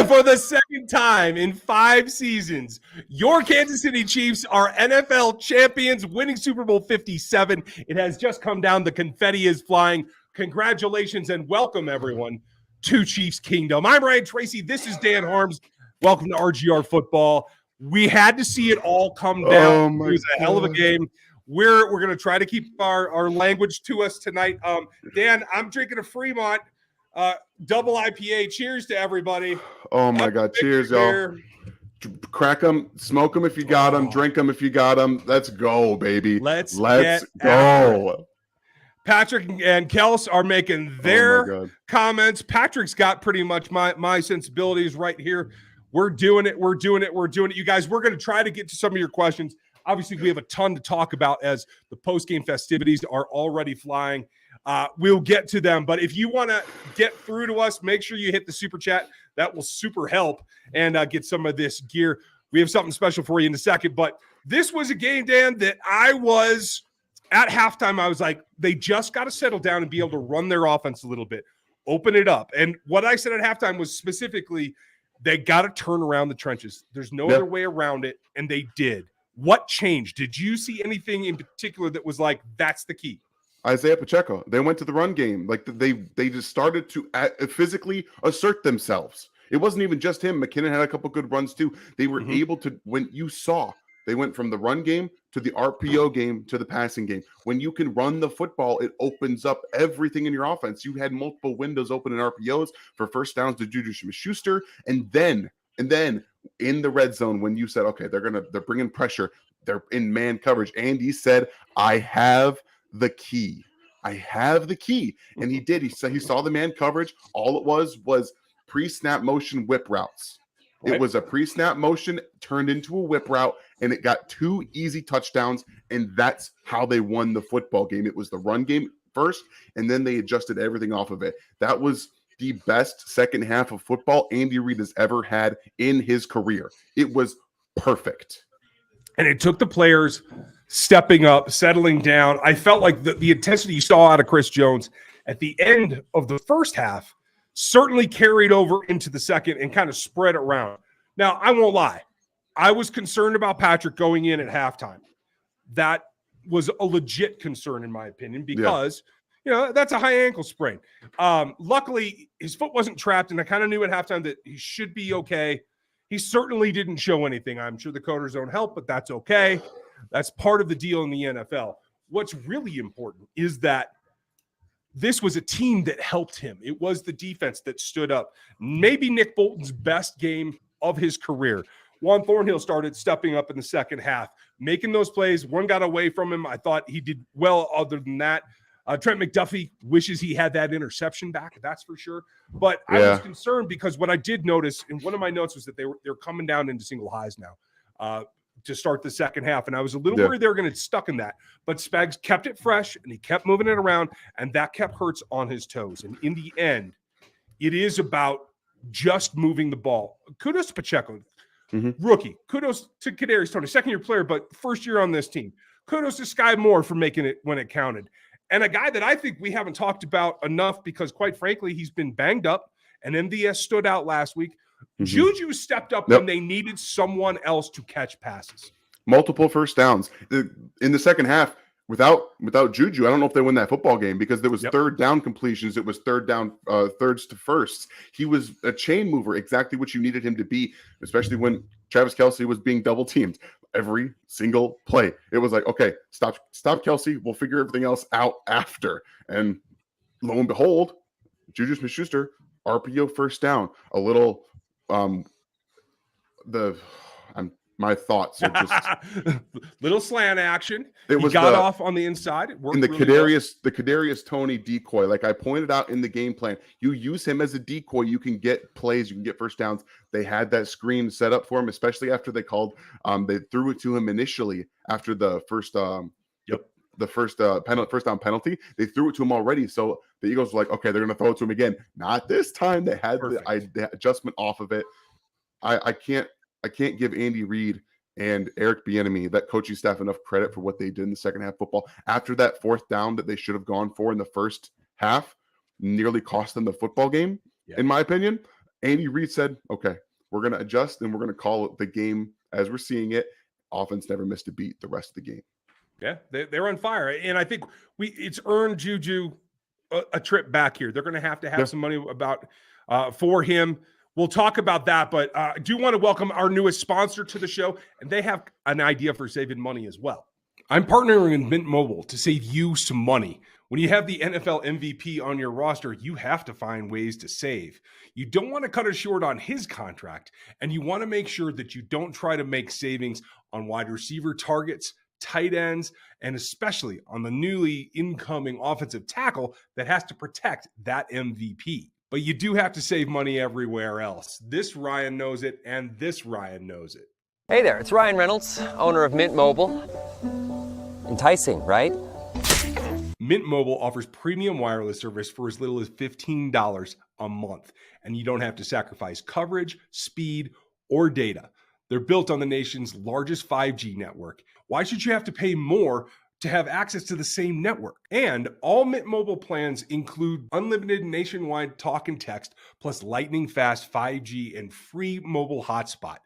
For the second time in 5 seasons, your Kansas City Chiefs are NFL champions, winning Super Bowl 57. It has just come down. The confetti is flying. Congratulations and welcome, everyone, to Chiefs Kingdom. I'm Ryan Tracy. This is Dan Harms. Welcome to RGR Football. We had to see it all come down. It was a hell of a game. We're going to try to keep our language to us tonight. Dan, I'm drinking a Fremont double IPA. Cheers to everybody. Oh my God. Cheers, y'all. Crack them, smoke them if you got them, drink them if you got them. Let's go, baby. Let's go. Patrick and Kels are making their comments. Patrick's got pretty much my sensibilities right here. We're doing it. You guys, we're going to try to get to some of your questions. Obviously, we have a ton to talk about as the post-game festivities are already flying. We'll get to them. But if you want to get through to us, make sure you hit the super chat. That will super help and get some of this gear. We have something special for you in a second. But this was a game, Dan, that I was at halftime. I was like, they just got to settle down and be able to run their offense a little bit, open it up. And what I said at halftime was specifically, they got to turn around the trenches. There's no other way around it. And they did. What changed? Did you see anything in particular that was like, that's the key? Isaiah Pacheco. They went to the run game. Like they just started to physically assert themselves. It wasn't even just him. McKinnon had a couple good runs too. They were able to, when you saw, they went from the run game to the RPO game to the passing game. When you can run the football, it opens up everything in your offense. You had multiple windows open in RPOs for first downs to Juju Smith-Schuster, and then in the red zone, when you said, okay, they're bringing pressure, they're in man coverage. Andy said, I have the key. And he did. He saw the man coverage. All it was pre-snap motion whip routes. Right. It was a pre-snap motion turned into a whip route, and it got 2 easy touchdowns, and that's how they won the football game. It was the run game first, and then they adjusted everything off of it. That was the best second half of football Andy Reid has ever had in his career. It was perfect. And it took the players stepping up, settling down. I felt like the intensity you saw out of Chris Jones at the end of the first half certainly carried over into the second and kind of spread around. Now, I won't lie. I was concerned about Patrick going in at halftime. That was a legit concern, in my opinion, because that's a high ankle sprain. Luckily, his foot wasn't trapped, and I kind of knew at halftime that he should be okay. He certainly didn't show anything. I'm sure the coders don't help, but that's okay. That's part of the deal in the NFL. What's really important is that this was a team that helped him. It was the defense that stood up. Maybe Nick Bolton's best game of his career. Juan Thornhill started stepping up in the second half, making those plays. One got away from him. I thought he did well other than that. Trent McDuffie wishes he had that interception back, that's for sure. But I was concerned because what I did notice in one of my notes was that they're coming down into single highs now to start the second half. And I was a little worried they were going to get stuck in that. But Spags kept it fresh, and he kept moving it around, and that kept Hurts on his toes. And in the end, it is about just moving the ball. Kudos to Pacheco, rookie. Kudos to Kadarius Toney, second-year player, but first year on this team. Kudos to Sky Moore for making it when it counted. And a guy that I think we haven't talked about enough because, quite frankly, he's been banged up, and MDS stood out last week. Juju stepped up when they needed someone else to catch passes. Multiple first downs. In the second half, without Juju, I don't know if they win that football game because there was third down completions. It was third down, thirds to firsts. He was a chain mover, exactly what you needed him to be, especially when Travis Kelce was being double teamed. Every single play, it was like, okay, stop Kelce. We'll figure everything else out after. And lo and behold, Juju Smith-Schuster, RPO first down. A little, my thoughts are just little slant action. It was got off on the inside. It worked really the Kadarius Toney decoy. Like I pointed out in the game plan, you use him as a decoy. You can get plays. You can get first downs. They had that screen set up for him, especially after they called. They threw it to him initially after the first first down penalty. They threw it to him already. So the Eagles were like, okay, they're going to throw it to him again. Not this time. They had the adjustment off of it. I can't give Andy Reid and Eric Bieniemy, that coaching staff, enough credit for what they did in the second half football. After that fourth down that they should have gone for in the first half, nearly cost them the football game. in my opinion. Andy Reid said, okay, we're going to adjust and we're going to call it the game as we're seeing it. Offense never missed a beat the rest of the game. Yeah, they're on fire. And I think it's earned Juju a trip back here. They're going to have some money for him. We'll talk about that, but I do want to welcome our newest sponsor to the show, and they have an idea for saving money as well. I'm partnering with Mint Mobile to save you some money. When you have the NFL MVP on your roster, you have to find ways to save. You don't want to cut it short on his contract, and you want to make sure that you don't try to make savings on wide receiver targets, tight ends, and especially on the newly incoming offensive tackle that has to protect that MVP. But you do have to save money everywhere else. This Ryan knows it, and this Ryan knows it. Hey there, it's Ryan Reynolds, owner of Mint Mobile. Enticing, right? Mint Mobile offers premium wireless service for as little as $15 a month, and you don't have to sacrifice coverage, speed, or data. They're built on the nation's largest 5G network. Why should you have to pay more to have access to the same network? And all Mint Mobile plans include unlimited nationwide talk and text, plus lightning fast 5G and free mobile hotspot.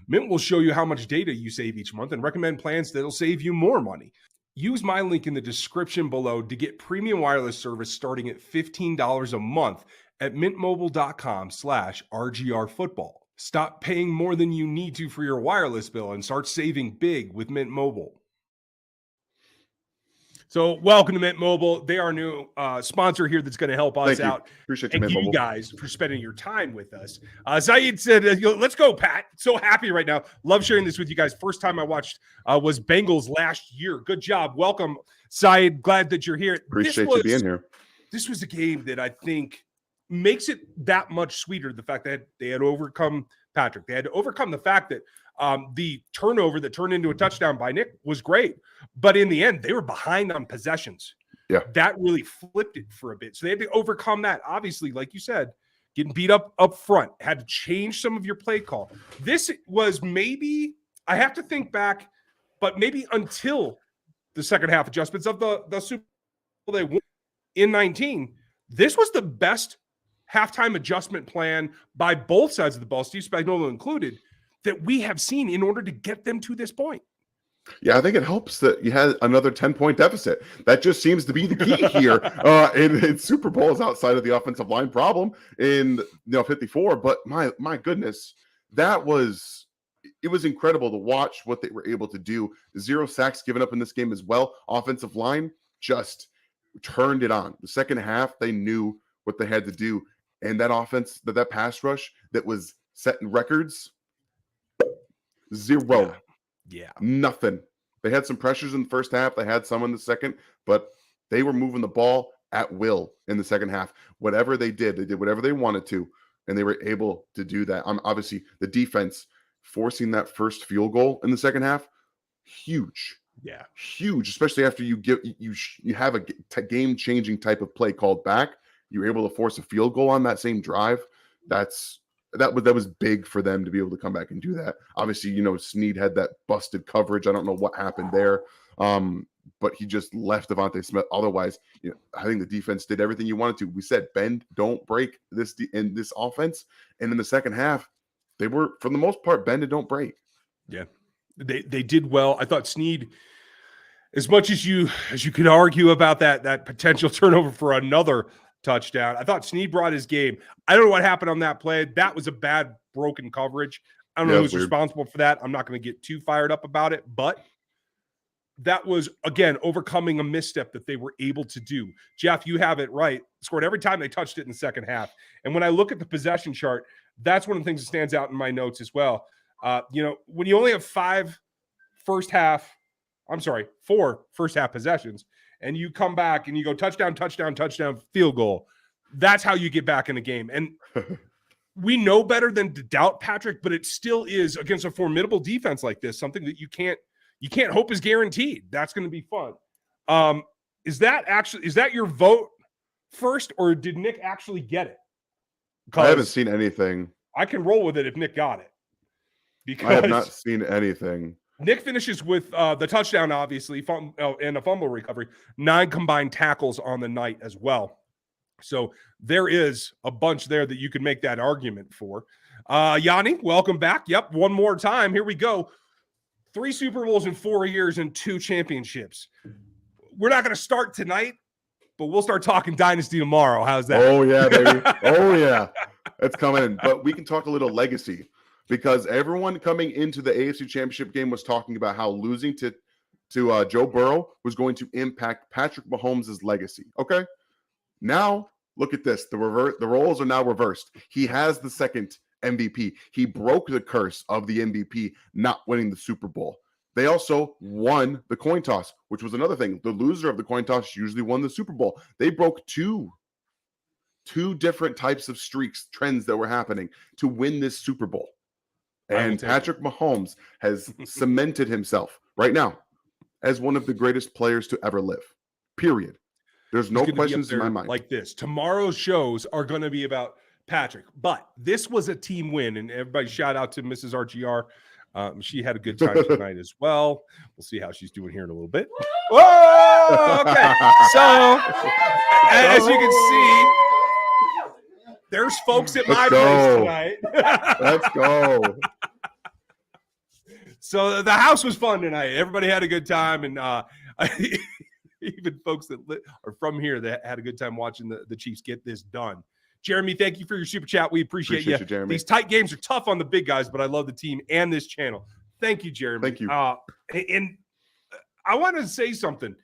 Mint will show you how much data you save each month and recommend plans that'll save you more money. Use my link in the description below to get premium wireless service starting at $15 a month at mintmobile.com/RGRfootball. Stop paying more than you need to for your wireless bill and start saving big with Mint Mobile. So welcome to Mint Mobile. They are our new sponsor here that's going to help us out. Appreciate you, Mint Mobile. You guys for spending your time with us. Saeed said, let's go, Pat. So happy right now. Love sharing this with you guys. First time I watched was Bengals last year. Good job. Welcome, Saeed. Glad that you're here. Appreciate you being here. This was a game that I think makes it that much sweeter, the fact that they had overcome Patrick. They had to overcome the fact that the turnover that turned into a touchdown by Nick was great. But in the end, they were behind on possessions. Yeah. That really flipped it for a bit. So they had to overcome that. Obviously, like you said, getting beat up front, had to change some of your play call. This was maybe, I have to think back, but maybe until the second half adjustments of the Super Bowl they won in 19, this was the best halftime adjustment plan by both sides of the ball, Steve Spagnuolo included, that we have seen in order to get them to this point. Yeah, I think it helps that you had another 10-point deficit. That just seems to be the key here in Super Bowls outside of the offensive line problem in 54. But my goodness, it was incredible to watch what they were able to do. 0 sacks given up in this game as well. Offensive line just turned it on. The second half, they knew what they had to do. And that offense, that pass rush that was setting records, 0. Yeah. Nothing. They had some pressures in the first half. They had some in the second, but they were moving the ball at will in the second half. Whatever they did whatever they wanted to, and they were able to do that. Obviously, the defense forcing that first field goal in the second half, huge. Yeah. Huge, especially after you have a game-changing type of play called back. You were able to force a field goal on that same drive. That was big for them to be able to come back and do that. Obviously, Snead had that busted coverage. I don't know what happened there, but he just left Devontae Smith. Otherwise, I think the defense did everything you wanted to. We said bend, don't break in this offense, and in the second half, they were for the most part bend and don't break. Yeah, they did well. I thought Snead, as much as you could argue about that potential turnover for another touchdown, I thought Snead brought his game. I don't know what happened on that play. That was a bad broken coverage. I don't know who's responsible for that. I'm not going to get too fired up about it, but that was, again, overcoming a misstep that they were able to do. Jeff, you have it right. Scored every time they touched it in the second half. And when I look at the possession chart, that's one of the things that stands out in my notes as well. When you only have 4 first half possessions, and you come back and you go touchdown, field goal, that's how you get back in the game. And we know better than to doubt Patrick, but it still is against a formidable defense like this, something that you can't hope is guaranteed. That's going to be fun. Is that your vote first, or did Nick actually get it? I haven't seen anything. I can roll with it if Nick got it. Because I have not seen anything. Nick finishes with the touchdown, obviously, and a fumble recovery, 9 combined tackles on the night as well. So there is a bunch there that you can make that argument for. Yanni, welcome back. Yep, one more time. Here we go. 3 Super Bowls in 4 years and 2 championships. We're not going to start tonight, but we'll start talking Dynasty tomorrow. How's that? Oh, yeah, baby. Oh, yeah. It's coming in. But we can talk a little legacy, because everyone coming into the AFC Championship game was talking about how losing to Joe Burrow was going to impact Patrick Mahomes' legacy. Okay? Now, look at this. The roles are now reversed. He has the second MVP. He broke the curse of the MVP not winning the Super Bowl. They also won the coin toss, which was another thing. The loser of the coin toss usually won the Super Bowl. They broke two different types of streaks, trends that were happening to win this Super Bowl. And Patrick Mahomes has cemented himself right now as one of the greatest players to ever live. Period. There's no questions in my mind. Like this. Tomorrow's shows are going to be about Patrick, but this was a team win, and everybody shout out to Mrs. RGR. She had a good time tonight as well. We'll see how she's doing here in a little bit. Whoa! Okay. So, as you can see, there's folks at my place tonight. Let's go. So the house was fun tonight. Everybody had a good time, and even folks that are from here that had a good time watching the Chiefs get this done. Jeremy, thank you for your super chat. We appreciate you. Jeremy. These tight games are tough on the big guys, but I love the team and this channel. Thank you, Jeremy. Thank you. And I wanted to say something,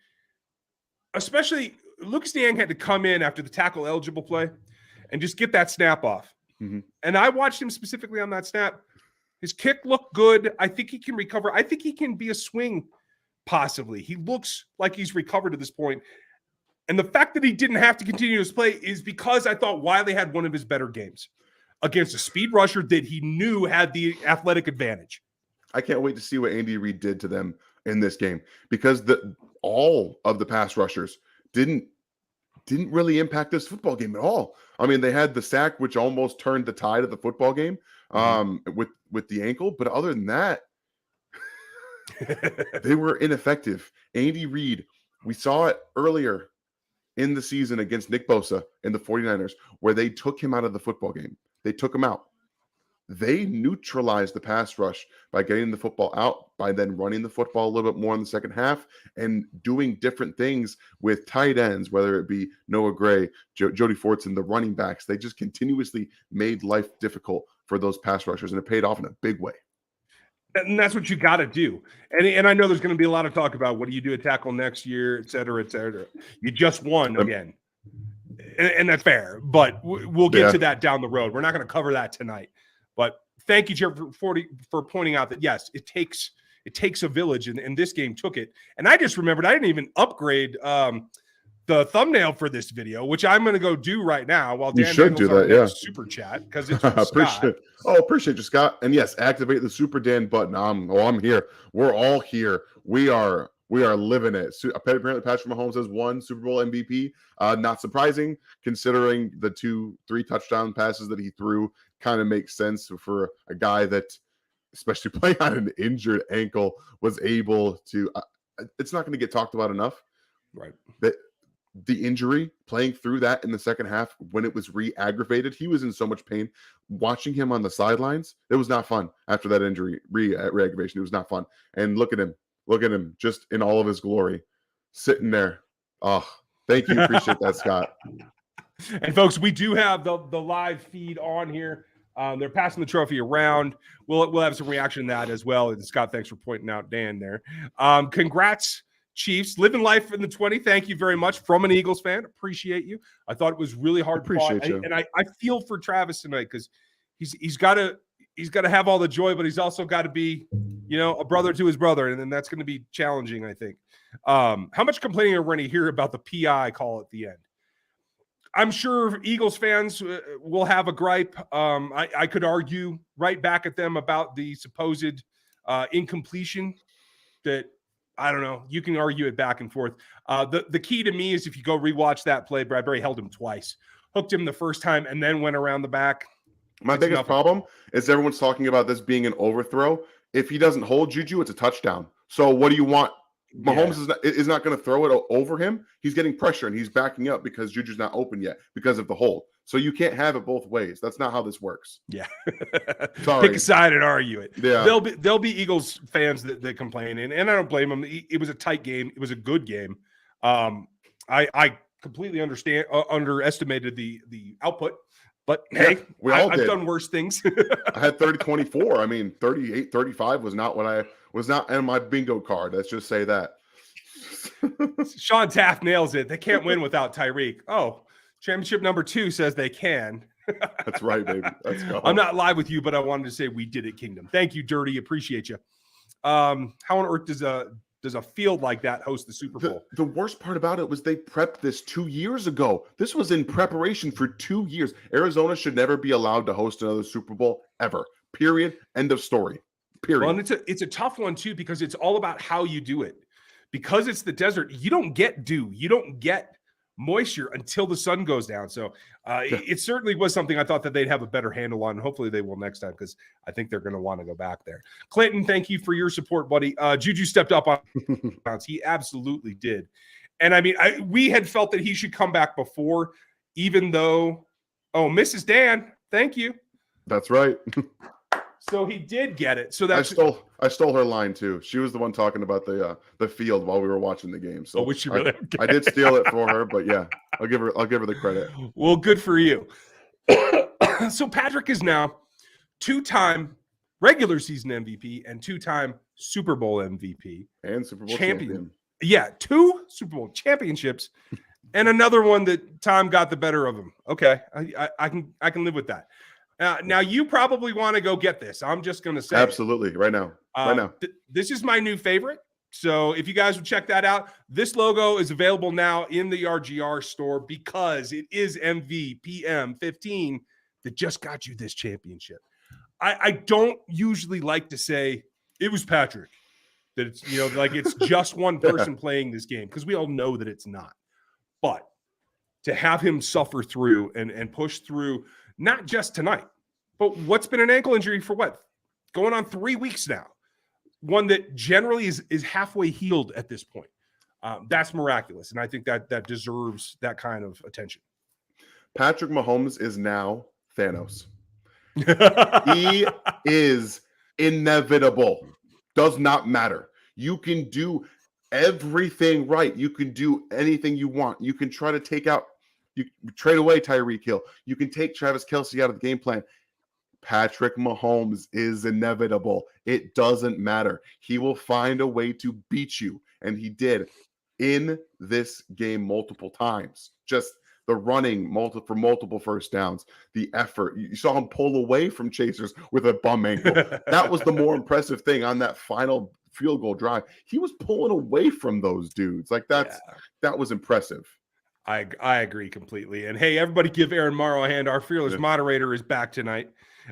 especially Lucas Niang had to come in after the tackle eligible play and just get that snap off. Mm-hmm. And I watched him specifically on that snap. His kick looked good. I think he can recover. I think he can be a swing, possibly. He looks like he's recovered at this point. And the fact that he didn't have to continue his play is because I thought Wiley had one of his better games against a speed rusher that he knew had the athletic advantage. I can't wait to see what Andy Reid did to them in this game, because all of the pass rushers didn't really impact this football game at all. I mean, they had the sack, which almost turned the tide of the football game with the ankle. But other than that, they were ineffective. Andy Reid, we saw it earlier in the season against Nick Bosa and the 49ers, where they took him out of the football game. They took him out. They neutralized the pass rush by getting the football out, by then running the football a little bit more in the second half and doing different things with tight ends, whether it be Noah Gray, Jody Fortson, the running backs. They just continuously made life difficult for those pass rushers, and it paid off in a big way. And that's what you got to do. And I know there's going to be a lot of talk about what do you do at tackle next year, et cetera, et cetera. You just won again. And that's fair. But we'll get to that down the road. We're not going to cover that tonight. But thank you, Jeff, for pointing out that, yes, it takes a village. And this game took it. And I just remembered I didn't even upgrade the thumbnail for this video, which I'm going to go do right now while Dan do that, super chat, because it's appreciate you, Scott. And yes, activate the Super Dan button. I'm here. We're all here. We are living it. Apparently, Patrick Mahomes has won Super Bowl MVP. Not surprising, considering the 2-3 touchdown passes that he threw. Kind of makes sense for a guy that, especially playing on an injured ankle, was able to. It's not going to get talked about enough, right? That the injury, playing through that in the second half when it was re-aggravated, he was in so much pain. Watching him on the sidelines, it was not fun after that injury, re-aggravation. It was not fun. And look at him just in all of his glory, sitting there. Oh, thank you. Appreciate that, Scott. And folks, we do have the live feed on here. They're passing the trophy around. We'll have some reaction to that as well. And Scott, thanks for pointing out Dan there. Congrats, Chiefs, living life in the 20. Thank you very much from an Eagles fan. Appreciate you. I thought it was really hard. Appreciate you. And I feel for Travis tonight, because he's got to have all the joy, but he's also got to be, a brother to his brother, and then that's going to be challenging, I think. How much complaining are we going to hear about the PI call at the end? I'm sure Eagles fans will have a gripe. I could argue right back at them about the supposed incompletion that. I don't know. You can argue it back and forth. The key to me is if you go rewatch that play, Bradbury held him twice, hooked him the first time, and then went around the back. My biggest problem is everyone's talking about this being an overthrow. If he doesn't hold Juju, it's a touchdown. So what do you want? Mahomes is not going to throw it over him. He's getting pressure and he's backing up because Juju's not open yet because of the hold. So you can't have it both ways. That's not how this works. Yeah. Sorry. Pick a side and argue it. Yeah. There'll be Eagles fans that complain, and I don't blame them. It was a tight game. It was a good game. I completely underestimated the output, but hey, I've done worse things. I had 30-24. I mean, 38-35 was not on my bingo card. Let's just say that. Sean Taft nails it. They can't win without Tyreek. Oh, championship number 2 says they can. That's right, baby. Let's go. I'm not live with you, but I wanted to say we did it, Kingdom. Thank you, Dirty. Appreciate you. How on earth does a field like that host the Super Bowl? The worst part about it was they prepped this 2 years ago. This was in preparation for 2 years. Arizona should never be allowed to host another Super Bowl ever. Period. End of story. Period. Well, and it's a tough one too because it's all about how you do it. Because it's the desert, you don't get dew, you don't get moisture until the sun goes down. So it certainly was something I thought that they'd have a better handle on. Hopefully they will next time because I think they're going to want to go back there. Clinton, thank you for your support, buddy. Juju stepped up on he absolutely did. And I mean, we had felt that he should come back before, even though, Mrs. Dan, thank you. That's right. So he did get it. So that's I stole her line too. She was the one talking about the field while we were watching the game. So which you really I did steal it for her, but yeah, I'll give her the credit. Well, good for you. So Patrick is now 2-time regular season MVP and 2-time Super Bowl MVP and Super Bowl champion. Yeah, 2 Super Bowl championships and another one that time got the better of him. Okay, I can live with that. Now you probably want to go get this. I'm just going to say absolutely right now. This is my new favorite. So if you guys would check that out, this logo is available now in the RGR store because it is MVPM 15 that just got you this championship. I don't usually like to say it was Patrick, that it's like it's just one person playing this game because we all know that it's not. But to have him suffer through and push through. Not just tonight, but what's been an ankle injury for what? Going on 3 weeks now. One that generally is halfway healed at this point. That's miraculous, and I think that deserves that kind of attention. Patrick Mahomes is now Thanos. He is inevitable. Does not matter. You can do everything right. You can do anything you want. You can try to take out You trade away Tyreek Hill. You can take Travis Kelce out of the game plan. Patrick Mahomes is inevitable. It doesn't matter. He will find a way to beat you. And he did in this game multiple times. Just the running for multiple first downs, the effort. You saw him pull away from chasers with a bum ankle. That was the more impressive thing on that final field goal drive. He was pulling away from those dudes. That was impressive. I agree completely. And hey, everybody give Aaron Morrow a hand. Our fearless moderator is back tonight.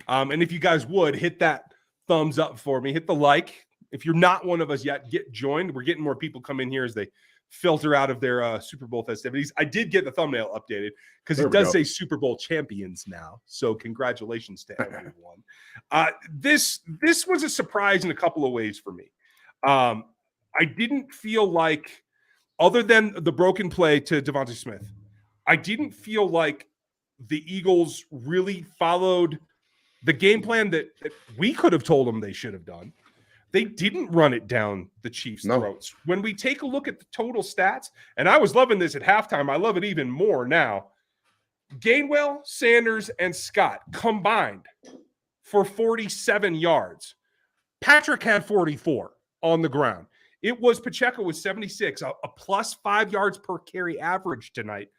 And if you guys would hit that thumbs up for me, hit the like. If you're not one of us yet, get joined. We're getting more people come in here as they filter out of their Super Bowl festivities. I did get the thumbnail updated because it does say Super Bowl champions now. So congratulations to everyone. This was a surprise in a couple of ways for me. I didn't feel like, other than the broken play to Devontae Smith, I didn't feel like the Eagles really followed the game plan that we could have told them they should have done. They didn't run it down the Chiefs' throats. When we take a look at the total stats, and I was loving this at halftime, I love it even more now. Gainwell, Sanders, and Scott combined for 47 yards. Patrick had 44 on the ground. It was Pacheco with 76, a plus 5 yards per carry average tonight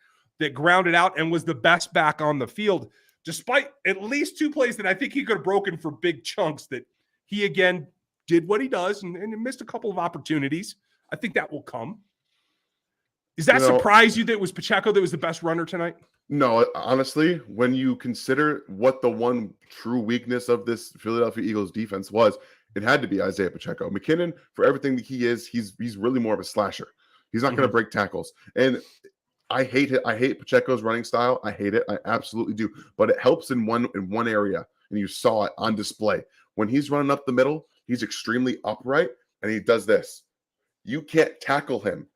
that grounded out and was the best back on the field, despite at least 2 plays that I think he could have broken for big chunks that he, again, did what he does and missed a couple of opportunities. I think that will come. Does that surprise you that it was Pacheco that was the best runner tonight? No, honestly, when you consider what the one true weakness of this Philadelphia Eagles defense was, it had to be Isaiah Pacheco. McKinnon, for everything that he is, he's really more of a slasher. He's not going to break tackles. And I hate it. I hate Pacheco's running style. I hate it. I absolutely do. But it helps in one area, and you saw it on display. When he's running up the middle, he's extremely upright, and he does this. you can't tackle him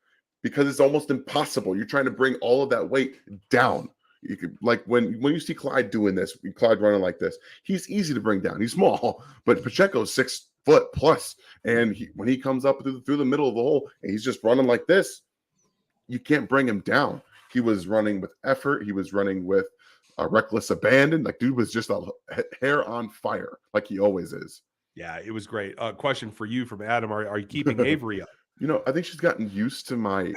because it's almost impossible. You're trying to bring all of that weight down. You could, like when you see Clyde doing this, Clyde running like this, he's easy to bring down. He's small, but Pacheco's 6 foot plus, and when he comes up through the middle of the hole and he's just running like this, you can't bring him down. He was running with effort. He was running with a reckless abandon. Like, dude was just a hair on fire, like he always is. Yeah, it was great. Question for you from Adam: Are you keeping Avery up? I think she's gotten used to my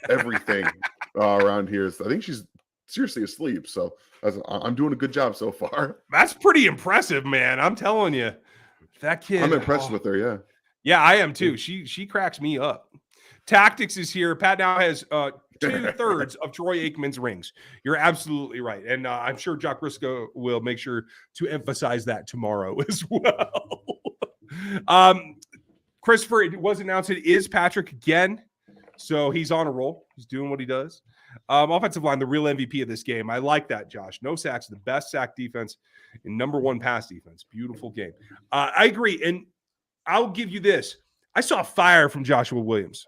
everything around here. I think she's seriously asleep. So I'm doing a good job so far. That's pretty impressive, man. I'm telling you, that kid. I'm impressed with her. Yeah. Yeah, I am too. She cracks me up. Tactics is here. Pat now has 2/3 of Troy Aikman's rings. You're absolutely right. And I'm sure Jock Briscoe will make sure to emphasize that tomorrow as well. Christopher, it was announced it is Patrick again. So he's on a roll. He's doing what he does. Offensive line, the real MVP of this game. I like that, Josh. No sacks, the best sack defense and #1 pass defense. Beautiful game. I agree. And I'll give you this. I saw fire from Joshua Williams.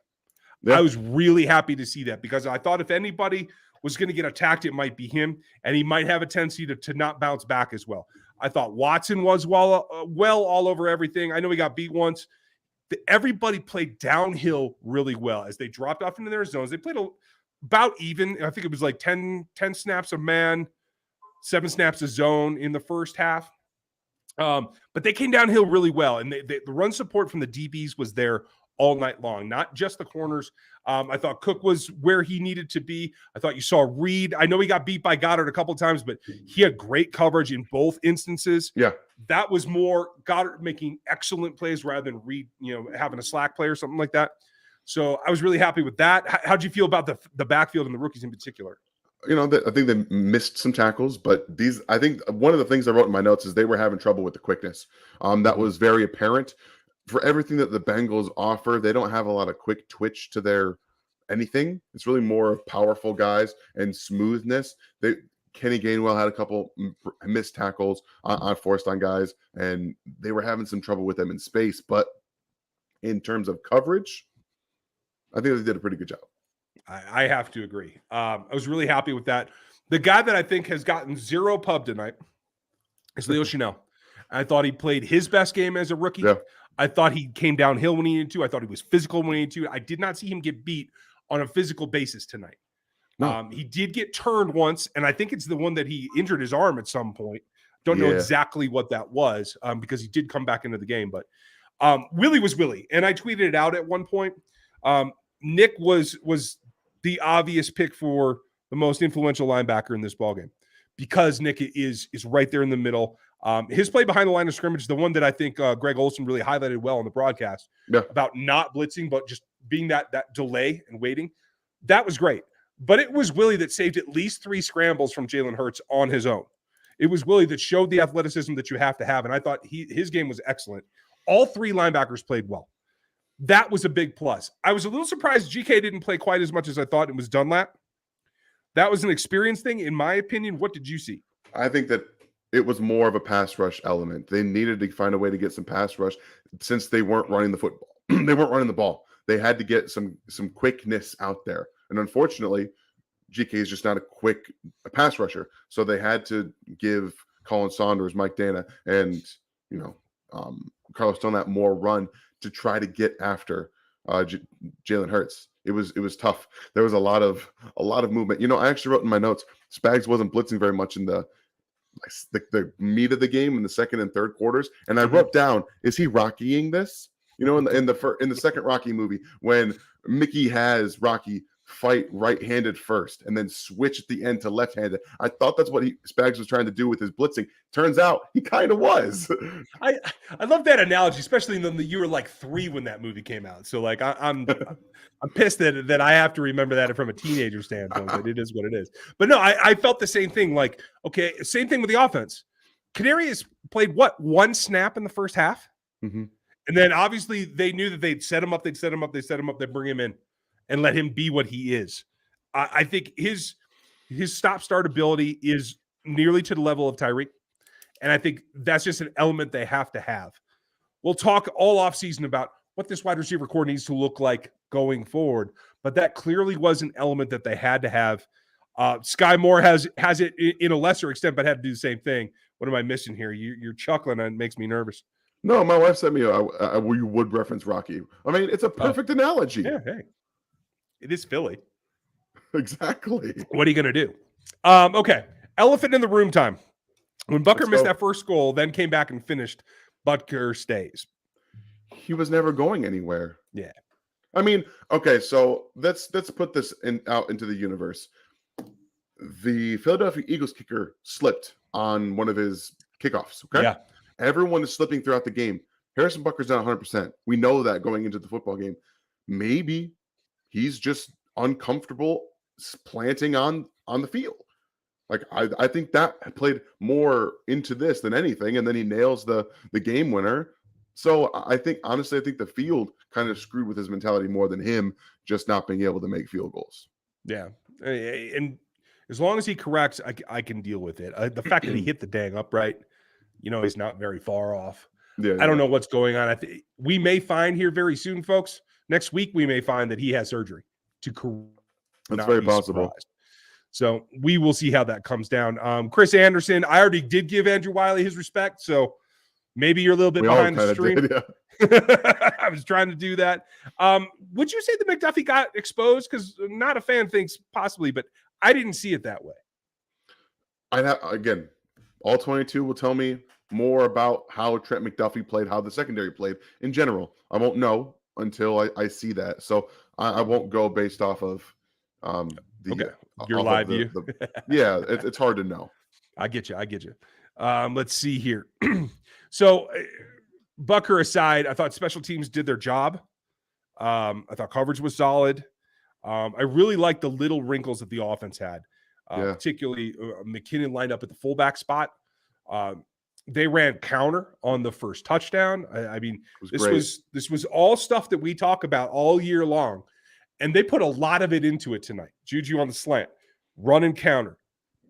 Yeah. I was really happy to see that because I thought if anybody was going to get attacked, it might be him, and he might have a tendency to not bounce back as well. I thought Watson was well all over everything. I know he got beat once. Everybody played downhill really well as they dropped off into their zones. They played about even. I think it was like 10 snaps a man, 7 snaps a zone in the first half. But they came downhill really well, and the run support from the DBs was there all night long, not just the corners. I thought Cook was where he needed to be. I thought you saw Reed. I know he got beat by Goddard a couple of times, but he had great coverage in both instances. Yeah. That was more Goddard making excellent plays rather than Reed, having a slack play or something like that. So I was really happy with that. How'd you feel about the backfield and the rookies in particular? I think they missed some tackles, but I think one of the things I wrote in my notes is they were having trouble with the quickness. That was very apparent. For everything that the Bengals offer, they don't have a lot of quick twitch to their anything. It's really more of powerful guys and smoothness. Kenny Gainwell had a couple missed tackles on forced on guys, and they were having some trouble with them in space. But in terms of coverage, I think they did a pretty good job. I have to agree. I was really happy with that. The guy that I think has gotten 0 pub tonight is Leo Chanel. I thought he played his best game as a rookie. Yeah. I thought he came downhill when he needed to. I thought he was physical when he needed to. I did not see him get beat on a physical basis tonight. No. He did get turned once, and I think it's the one that he injured his arm at some point. Don't know exactly what that was because he did come back into the game. But Willie was Willie, and I tweeted it out at one point. Nick was the obvious pick for the most influential linebacker in this ballgame because Nick is right there in the middle. His play behind the line of scrimmage, the one that I think Greg Olsen really highlighted well on the broadcast about not blitzing, but just being that delay and waiting. That was great. But it was Willie that saved at least 3 scrambles from Jalen Hurts on his own. It was Willie that showed the athleticism that you have to have. And I thought his game was excellent. All 3 linebackers played well. That was a big plus. I was a little surprised GK didn't play quite as much as I thought it was Dunlap. That was an experience thing, in my opinion. What did you see? I think that it was more of a pass rush element. They needed to find a way to get some pass rush since they weren't running the football. They weren't running the ball. They had to get some quickness out there. And unfortunately, GK is just not a pass rusher. So they had to give Colin Saunders, Mike Dana, and Carlos Dunlap more run to try to get after Jalen Hurts. It was tough. There was a lot of movement. I actually wrote in my notes, Spags wasn't blitzing very much in the meat of the game in the second and third quarters. And I wrote down, is he Rockying this? In the second Rocky movie, when Mickey has Rocky fight right-handed first and then switch at the end to left-handed. I thought that's what Spags was trying to do with his blitzing. Turns out he kind of was. I love that analogy, especially in you were like 3 when that movie came out. So like I'm pissed that I have to remember that from a teenager standpoint, but it is what it is. But no, I felt the same thing. Like, okay, same thing with the offense. Kadarius played 1 snap in the first half? Mm-hmm. And then obviously they knew that they'd set him up, they'd bring him in and let him be what he is. I think his stop-start ability is nearly to the level of Tyreek. And I think that's just an element they have to have. We'll talk all offseason about what this wide receiver core needs to look like going forward. But that clearly was an element that they had to have. Sky Moore has it in a lesser extent, but had to do the same thing. What am I missing here? You're chuckling and it makes me nervous. No, my wife sent me where you would reference Rocky. I mean, it's a perfect analogy. Yeah, hey. It is Philly. Exactly. What are you going to do? Okay. Elephant in the room time. When Butker missed that first goal, then came back and finished, Butker stays. He was never going anywhere. Yeah. I mean, okay, so let's put this out into the universe. The Philadelphia Eagles kicker slipped on one of his kickoffs, okay? Yeah. Everyone is slipping throughout the game. Harrison Butker's not 100%. We know that going into the football game. Maybe he's just uncomfortable planting on the field. Like, I think that played more into this than anything, and then he nails the game winner. So I think, honestly, I think the field kind of screwed with his mentality more than him just not being able to make field goals. Yeah. And as long as he corrects, I can deal with it. The fact that he hit the dang upright, he's not very far off. Yeah, I don't know what's going on. We may find here very soon, folks. Next week, we may find that he has surgery to correct. That's very possible. Surprised. So we will see how that comes down. Chris Anderson, I already did give Andrew Wiley his respect, so maybe you're a little bit behind the stream. Did, yeah. I was trying to do that. Would you say that McDuffie got exposed? Because not a fan thinks possibly, but I didn't see it that way. Again, all 22 will tell me more about how Trent McDuffie played, how the secondary played in general. I won't know until I see that. So I won't go based off of your live view. Yeah, it's hard to know. I get you. Let's see here. So Butker aside, I thought special teams did their job. I thought coverage was solid. I really liked the little wrinkles that the offense had, particularly McKinnon lined up at the fullback spot. They ran counter on the first touchdown. I mean, this was all stuff that we talk about all year long, and they put a lot of it into it tonight. Juju on the slant, run and counter,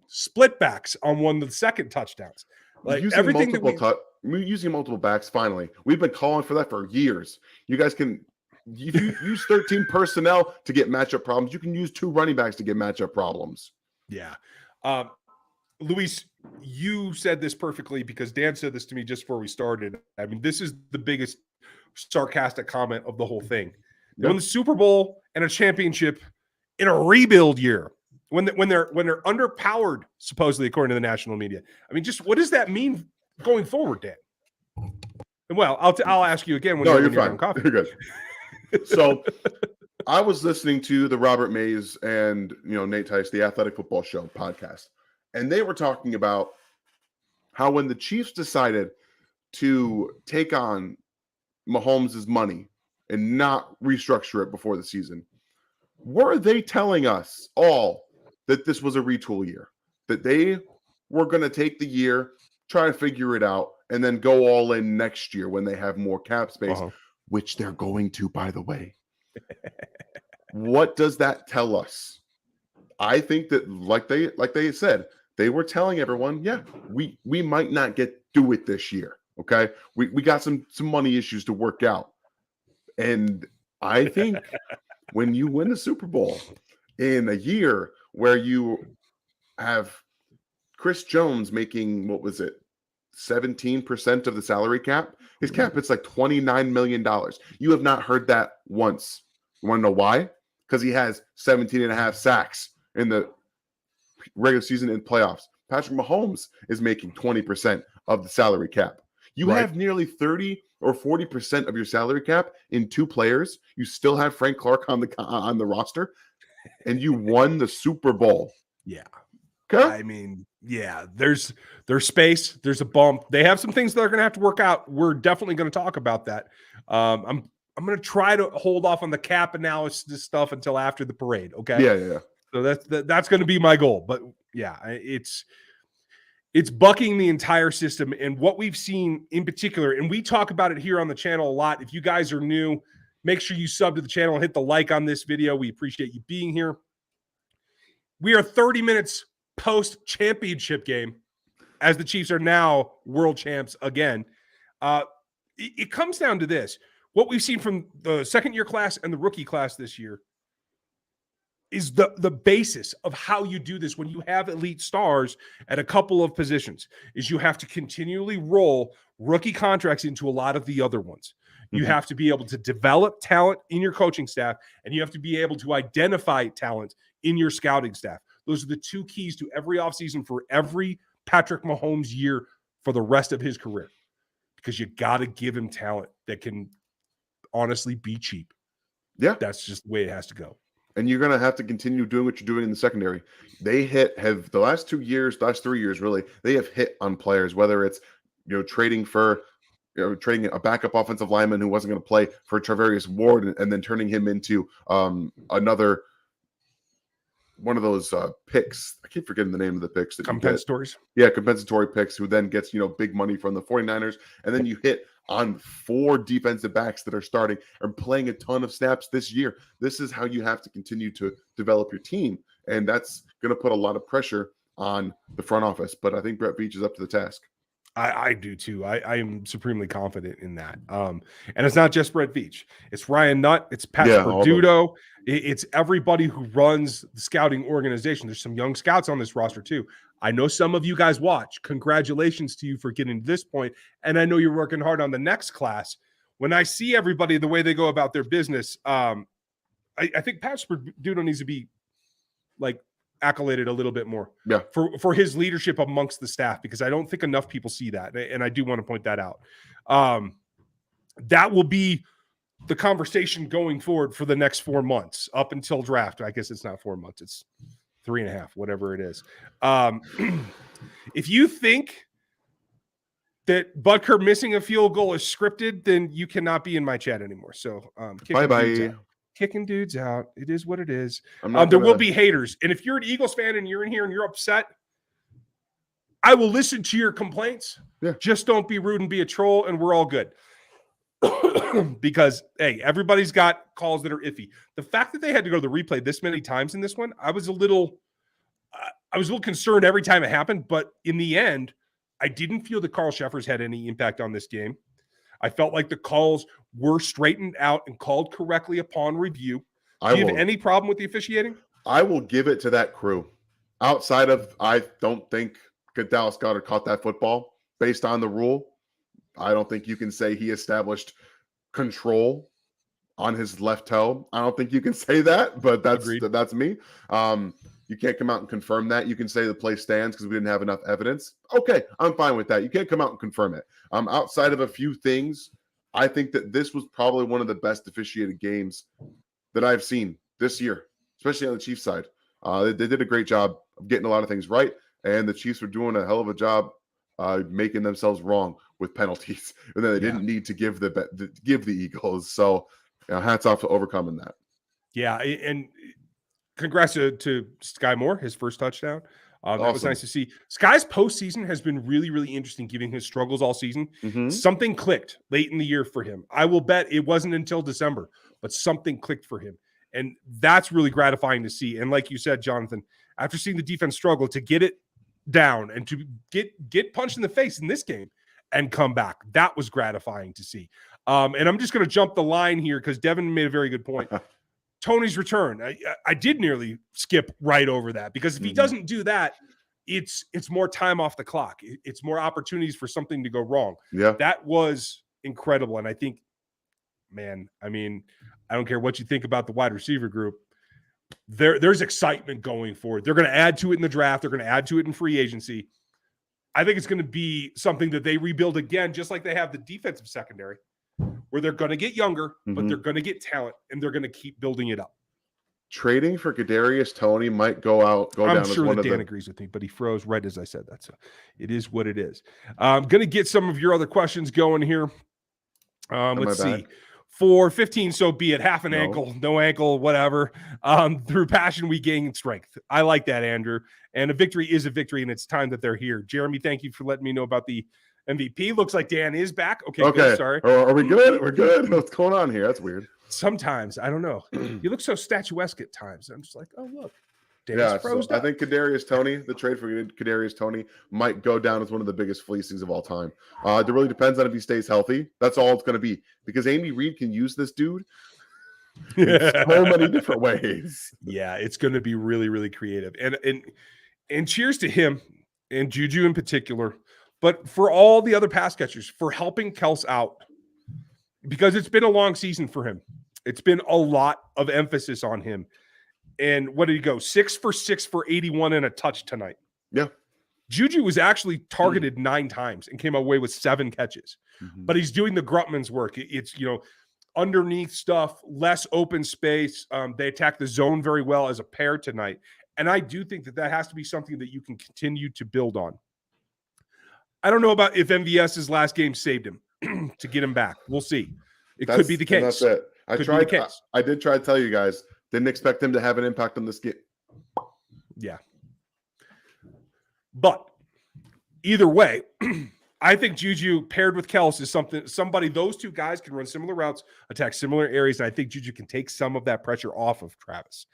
split backs on one of the second touchdowns. Like using everything using multiple backs. Finally, we've been calling for that for years. You guys can. If you use 13 personnel to get matchup problems, you can use 2 running backs to get matchup problems. Yeah. Luis, you said this perfectly because Dan said this to me just before we started. I mean, this is the biggest sarcastic comment of the whole thing. They won the Super Bowl and a championship in a rebuild year when they're underpowered, supposedly, according to the national media. I mean, just what does that mean going forward, Dan? And well, I'll ask you again when you're fine. You're good. So I was listening to the Robert Mays and Nate Tice, the Athletic Football Show podcast, and they were talking about how when the Chiefs decided to take on Mahomes' money and not restructure it before the season, were they telling us all that this was a retool year, that they were going to take the year, try and figure it out, and then go all in next year when they have more cap space? Which they're going to, by the way. What does that tell us? I think that, like they said, they were telling everyone, we might not do it this year. Okay, we got some money issues to work out, and I think when you win a Super Bowl in a year where you have Chris Jones making 17% of the salary cap. His cap, it's like $29 million. You have not heard that once. You want to know why? Because he has 17.5 sacks in the regular season and playoffs. Patrick Mahomes is making 20% of the salary cap. You have nearly 30 or 40% of your salary cap in 2 players. You still have Frank Clark on the roster, and you won the Super Bowl. Yeah. Okay. I mean, yeah, there's space. There's a bump. They have some things they're going to have to work out. We're definitely going to talk about that. I'm going to try to hold off on the cap analysis stuff until after the parade. Okay. Yeah. So that's going to be my goal. But yeah, it's bucking the entire system, and what we've seen in particular, and we talk about it here on the channel a lot. If you guys are new, make sure you sub to the channel and hit the like on this video. We appreciate you being here. We are 30 minutes post-championship game as the Chiefs are now world champs again. It comes down to this. what we've seen from the second-year class and the rookie class this year is the basis of how you do this when you have elite stars at a couple of positions, is you have to continually roll rookie contracts into a lot of the other ones. You have to be able to develop talent in your coaching staff, and you have to be able to identify talent in your scouting staff. Those are the two keys to every offseason for every Patrick Mahomes year for the rest of his career, because you got to give him talent that can honestly be cheap. Yeah. That's just the way it has to go. And you're going to have to continue doing what you're doing in the secondary. They have the last 2 years, last 3 years, really, they have hit on players, whether it's, trading a backup offensive lineman who wasn't going to play for Travarius Ward and then turning him into another one of those picks. I keep forgetting the name of the picks. Compensatories. Yeah, compensatory picks, who then gets, big money from the 49ers. And then you hit on 4 defensive backs that are starting and playing a ton of snaps this year. This is how you have to continue to develop your team. And that's going to put a lot of pressure on the front office. But I think Brett Veach is up to the task. I do too. I am supremely confident in that. And it's not just Brett Veach. It's Ryan Nutt. It's Pat Perduto. It's everybody who runs the scouting organization. There's some young scouts on this roster too. I know some of you guys watch. Congratulations to you for getting to this point. And I know you're working hard on the next class. When I see everybody, the way they go about their business, I think Pat Perduto needs to be accoladed a little bit more for his leadership amongst the staff, because I don't think enough people see that. And I do want to point that out. That will be the conversation going forward for the next 4 months up until draft. I guess it's not 4 months. It's 3.5, whatever it is. If you think that Butker missing a field goal is scripted, then you cannot be in my chat anymore. So bye-bye. Kicking dudes out. It is what it is. There will be haters. And if you're an Eagles fan and you're in here and you're upset, I will listen to your complaints. Yeah. Just don't be rude and be a troll, and we're all good. Because, hey, everybody's got calls that are iffy. The fact that they had to go to the replay this many times in this one, I was a little concerned every time it happened. But in the end, I didn't feel that Carl Sheffers had any impact on this game. I felt like the calls were straightened out and called correctly upon review. Do you have any problem with the officiating? I will give it to that crew. Outside of, I don't think Dallas Goedert caught that football based on the rule. I don't think you can say he established control on his left toe. I don't think you can say that, but that's me. You can't come out and confirm that. You can say the play stands because we didn't have enough evidence. Okay, I'm fine with that. You can't come out and confirm it. Outside of a few things, I think that this was probably one of the best officiated games that I've seen this year, especially on the Chiefs side. They did a great job of getting a lot of things right, and the Chiefs were doing a hell of a job making themselves wrong with penalties, and then they didn't need to give the Eagles. So, hats off to overcoming that. Yeah, and congrats to Sky Moore, his first touchdown. That was nice to see. Sky's postseason has been really, really interesting, given his struggles all season. Mm-hmm. Something clicked late in the year for him. I will bet it wasn't until December, but something clicked for him. And that's really gratifying to see. And like you said, Jonathan, after seeing the defense struggle to get it down and to get punched in the face in this game and come back, that was gratifying to see. And I'm just going to jump the line here because Devin made a very good point. Toney's return. I did nearly skip right over that, because if he doesn't do that, it's more time off the clock. It's more opportunities for something to go wrong. Yeah, that was incredible. And I think, man, I mean, I don't care what you think about the wide receiver group. There's excitement going forward. They're going to add to it in the draft. They're going to add to it in free agency. I think it's going to be something that they rebuild again, just like they have the defensive secondary, where they're going to get younger, but they're going to get talent, and they're going to keep building it up. Trading for Kadarius Toney might go down as one of Dan agrees with me, but he froze right as I said that. So it is what it is. I'm going to get some of your other questions going here. Let's see. For 15, so be it. Half an ankle, no ankle, whatever. Through passion, we gain strength. I like that, Andrew. And a victory is a victory, and it's time that they're here. Jeremy, thank you for letting me know about the MVP. Looks like Dan is back. Okay. Good, sorry. Are we good? We're good. What's going on here? That's weird. Sometimes, I don't know. You look so statuesque at times. I'm just like, oh, look. Days froze I up. think Kadarius Toney, the trade for Kadarius Toney, might go down as one of the biggest fleecings of all time. It really depends on if he stays healthy. That's all it's going to be, because Andy Reid can use this dude in so many different ways. Yeah, it's going to be really, really creative. And cheers to him and Juju in particular, but for all the other pass catchers for helping Kels out, because it's been a long season for him. It's been a lot of emphasis on him. And what did he go? 6 for 6 for 81 and a touch tonight. Yeah. Juju was actually targeted 9 times and came away with 7 catches. Mm-hmm. But he's doing the Grutman's work. It's, underneath stuff, less open space. They attack the zone very well as a pair tonight. And I do think that has to be something that you can continue to build on. I don't know about if MVS's last game saved him to get him back. We'll see. It could be the case. That's it. I did try to tell you guys, didn't expect him to have an impact on this game. Yeah. But either way, I think Juju paired with Kels is somebody, those two guys can run similar routes, attack similar areas, and I think Juju can take some of that pressure off of Travis.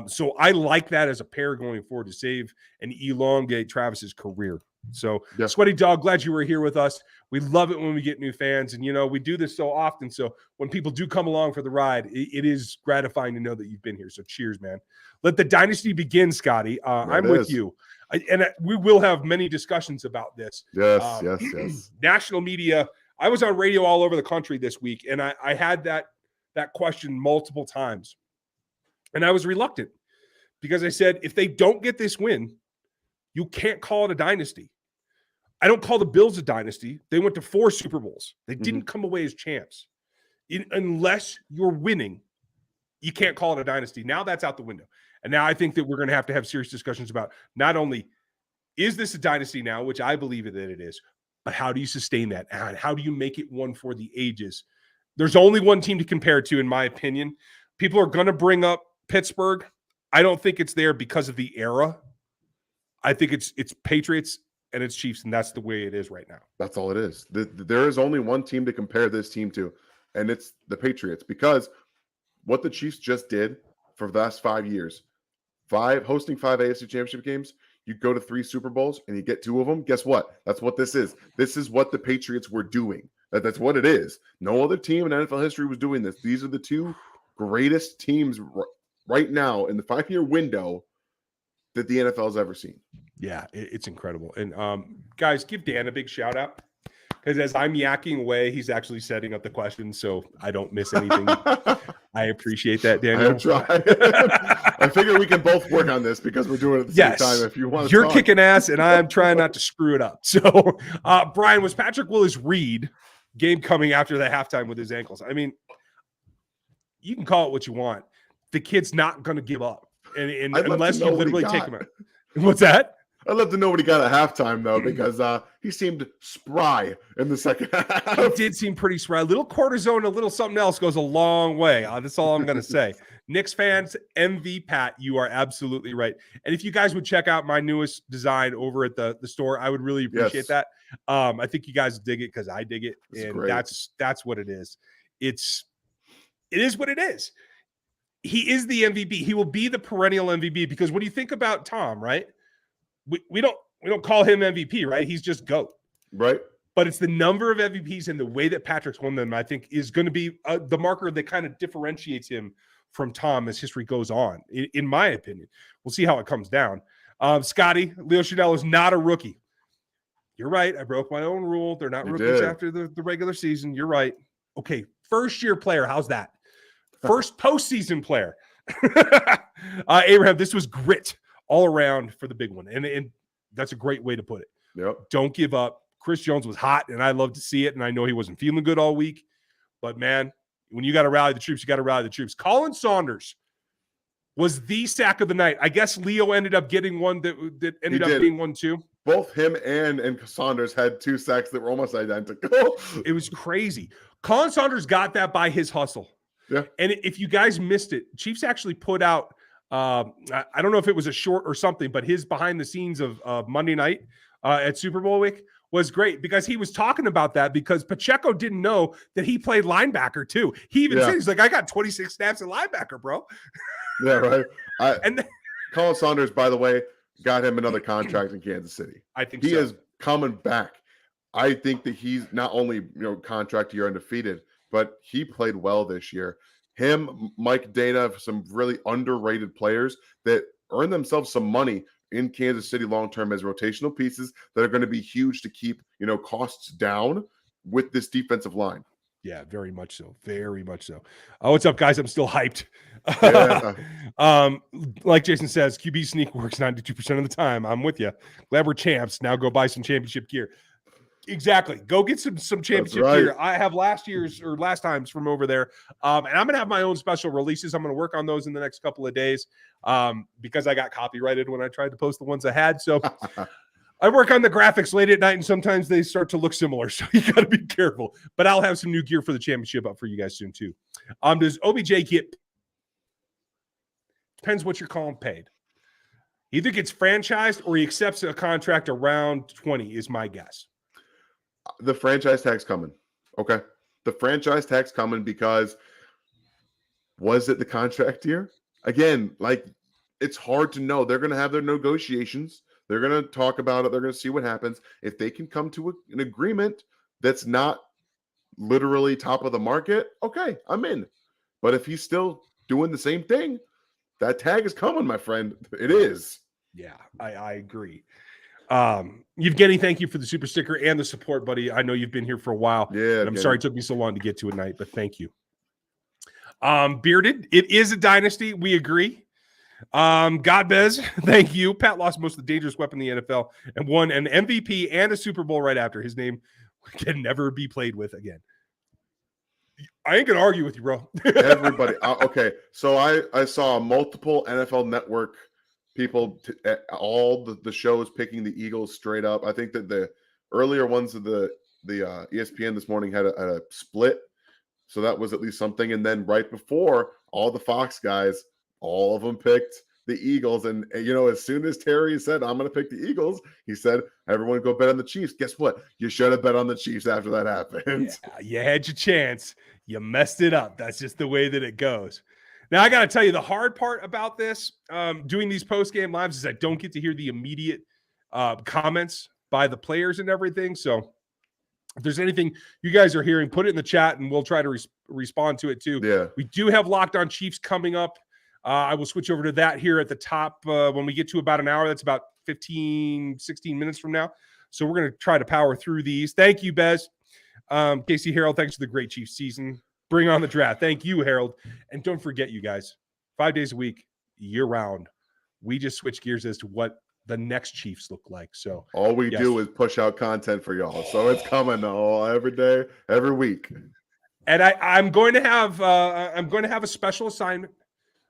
So I like that as a pair going forward to save and elongate Travis's career. So, yeah. Sweaty Dog, glad you were here with us. We love it when we get new fans, and we do this so often. So when people do come along for the ride, it is gratifying to know that you've been here. So cheers, man. Let the dynasty begin, Scotty. I'm with you. We will have many discussions about this. Yes. National media. I was on radio all over the country this week, and I had that question multiple times. And I was reluctant because I said, if they don't get this win, you can't call it a dynasty. I don't call the Bills a dynasty. They went to 4 Super Bowls. They didn't come away as champs. Unless you're winning, you can't call it a dynasty. Now that's out the window. And now I think that we're going to have serious discussions about not only is this a dynasty now, which I believe that it is, but how do you sustain that? And how do you make it one for the ages? There's only one team to compare it to, in my opinion. People are going to bring up Pittsburgh. I don't think it's there because of the era. I think it's Patriots and it's Chiefs, and that's the way it is right now. That's all it is. There is only one team to compare this team to, and it's the Patriots, because what the Chiefs just did for the last 5 years, hosting 5 AFC Championship games, you go to 3 Super Bowls and you get 2 of them. Guess what? That's what this is. This is what the Patriots were doing. That's what it is. No other team in NFL history was doing this. These are the 2 greatest teams right now in the 5-year window that the NFL has ever seen. Yeah, it's incredible. And guys, give Dan a big shout out, because as I'm yakking away, he's actually setting up the questions so I don't miss anything. I appreciate that, Daniel. I try. I figure we can both work on this because we're doing it at the same time. If you want to, you're kicking ass, and I'm trying not to screw it up. So, Brian, was Patrick Willis-Reed game coming after the halftime with his ankles? I mean, you can call it what you want. The kid's not going to give up. And unless you literally take him out. What's that? I'd love to know what he got at halftime, though, because he seemed spry in the second half. He did seem pretty spry. A little cortisone, a little something else goes a long way. That's all I'm going to say. Knicks fans, MV Pat, you are absolutely right. And if you guys would check out my newest design over at the store, I would really appreciate that. I think you guys dig it because I dig it. That's what it is. It is what it is. He is the MVP. He will be the perennial MVP, because when you think about Tom, right? We don't call him MVP, right? He's just GOAT. Right. But it's the number of MVPs and the way that Patrick's won them, I think, is going to be the marker that kind of differentiates him from Tom as history goes on, in my opinion. We'll see how it comes down. Scotty, Leo Chanel is not a rookie. You're right. I broke my own rule. They're not rookies after the regular season. You're right. Okay, first-year player. How's that? First postseason player. Abraham, this was grit all around for the big one. And that's a great way to put it. Yep. Don't give up. Chris Jones was hot, and I love to see it. And I know he wasn't feeling good all week. But, man, when you got to rally the troops, you got to rally the troops. Colin Saunders was the sack of the night. I guess Leo ended up getting one that ended up being one too. Both him and Saunders had 2 sacks that were almost identical. It was crazy. Colin Saunders got that by his hustle. Yeah. And if you guys missed it, Chiefs actually put out, I don't know if it was a short or something, but his behind the scenes of Monday night at Super Bowl week was great, because he was talking about that because Pacheco didn't know that he played linebacker too. He even said, he's like, I got 26 snaps at linebacker, bro. Yeah, right. Colin Saunders, by the way, got him another contract in Kansas City. I think he so. is coming back. I think that he's not only contract year undefeated, but he played well this year. Him, Mike Dana, some really underrated players that earn themselves some money in Kansas City long-term as rotational pieces that are going to be huge to keep, costs down with this defensive line. Yeah, very much so. Very much so. What's up, guys? I'm still hyped. Yeah. Like Jason says, QB sneak works 92% of the time. I'm with you. Glad we're champs. Now go buy some championship gear. Exactly. Go get some championship gear. I have last time's from over there. And I'm going to have my own special releases. I'm going to work on those in the next couple of days because I got copyrighted when I tried to post the ones I had. So I work on the graphics late at night, and sometimes they start to look similar. So you got to be careful. But I'll have some new gear for the championship up for you guys soon too. Does OBJ get? Depends what you're calling paid. Either gets franchised or he accepts a contract around 20 is my guess. The franchise tag's coming. Okay. The franchise tag's coming because was it the contract year? Again, it's hard to know. They're going to have their negotiations. They're going to talk about it. They're going to see what happens. If they can come to an agreement that's not literally top of the market, okay, I'm in. But if he's still doing the same thing, that tag is coming, my friend. It is. Yeah, I agree. Yevgeny, thank you for the super sticker and the support, buddy. I know you've been here for a while. Yeah. I'm sorry it took me so long to get to at night, but thank you. Bearded, it is a dynasty. We agree. Godbez, thank you. Pat lost most of the dangerous weapon in the NFL and won an MVP and a Super Bowl right after. His name can never be played with again. I ain't gonna argue with you, bro. Everybody. Okay. So I saw multiple NFL Network people, all the shows picking the Eagles straight up. I think that the earlier ones of the ESPN this morning had a split. So that was at least something. And then right before, all the Fox guys, all of them picked the Eagles. And, as soon as Terry said, I'm going to pick the Eagles, he said, everyone go bet on the Chiefs. Guess what? You should have bet on the Chiefs after that happened. Yeah, you had your chance. You messed it up. That's just the way that it goes. Now, I got to tell you, the hard part about this, doing these post-game lives, is I don't get to hear the immediate comments by the players and everything. So if there's anything you guys are hearing, put it in the chat, and we'll try to respond to it too. Yeah. We do have Locked On Chiefs coming up. I will switch over to that here at the top when we get to about an hour. That's about 15, 16 minutes from now. So we're going to try to power through these. Thank you, Bez. Casey Harold, thanks for the great Chiefs season. Bring on the draft. Thank you, Harold. And don't forget, you guys, 5 days a week, year round, we just switch gears as to what the next Chiefs look like. So all we do is push out content for y'all. So it's coming every day, every week. And I'm going to have a special assignment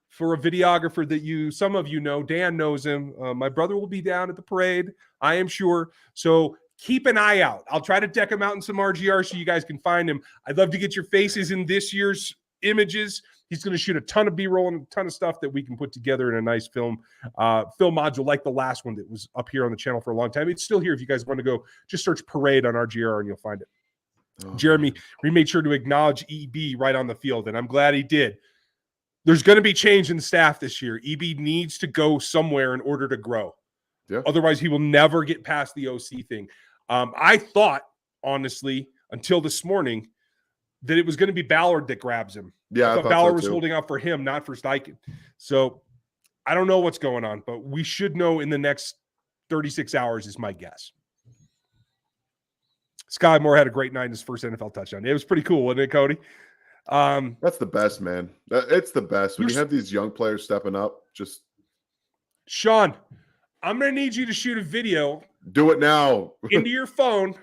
for a videographer that some of you know. Dan knows him. My brother will be down at the parade, I am sure. So keep an eye out. I'll try to deck him out in some RGR so you guys can find him. I'd love to get your faces in this year's images. He's going to shoot a ton of B-roll and a ton of stuff that we can put together in a nice film module like the last one that was up here on the channel for a long time. It's still here if you guys want to go. Just search Parade on RGR and you'll find it. Oh, Jeremy, we made sure to acknowledge EB right on the field, and I'm glad he did. There's going to be change in the staff this year. EB needs to go somewhere in order to grow. Yeah. Otherwise, he will never get past the OC thing. I thought, honestly, until this morning, that it was going to be Ballard that grabs him. Yeah, I thought Ballard was holding out for him, not for Steichen. So I don't know what's going on, but we should know in the next 36 hours is my guess. Sky Moore had a great night in his first NFL touchdown. It was pretty cool, wasn't it, Cody? That's the best, man. It's the best. When you have these young players stepping up, just... Sean, I'm going to need you to shoot a video. Do it now. Into your phone.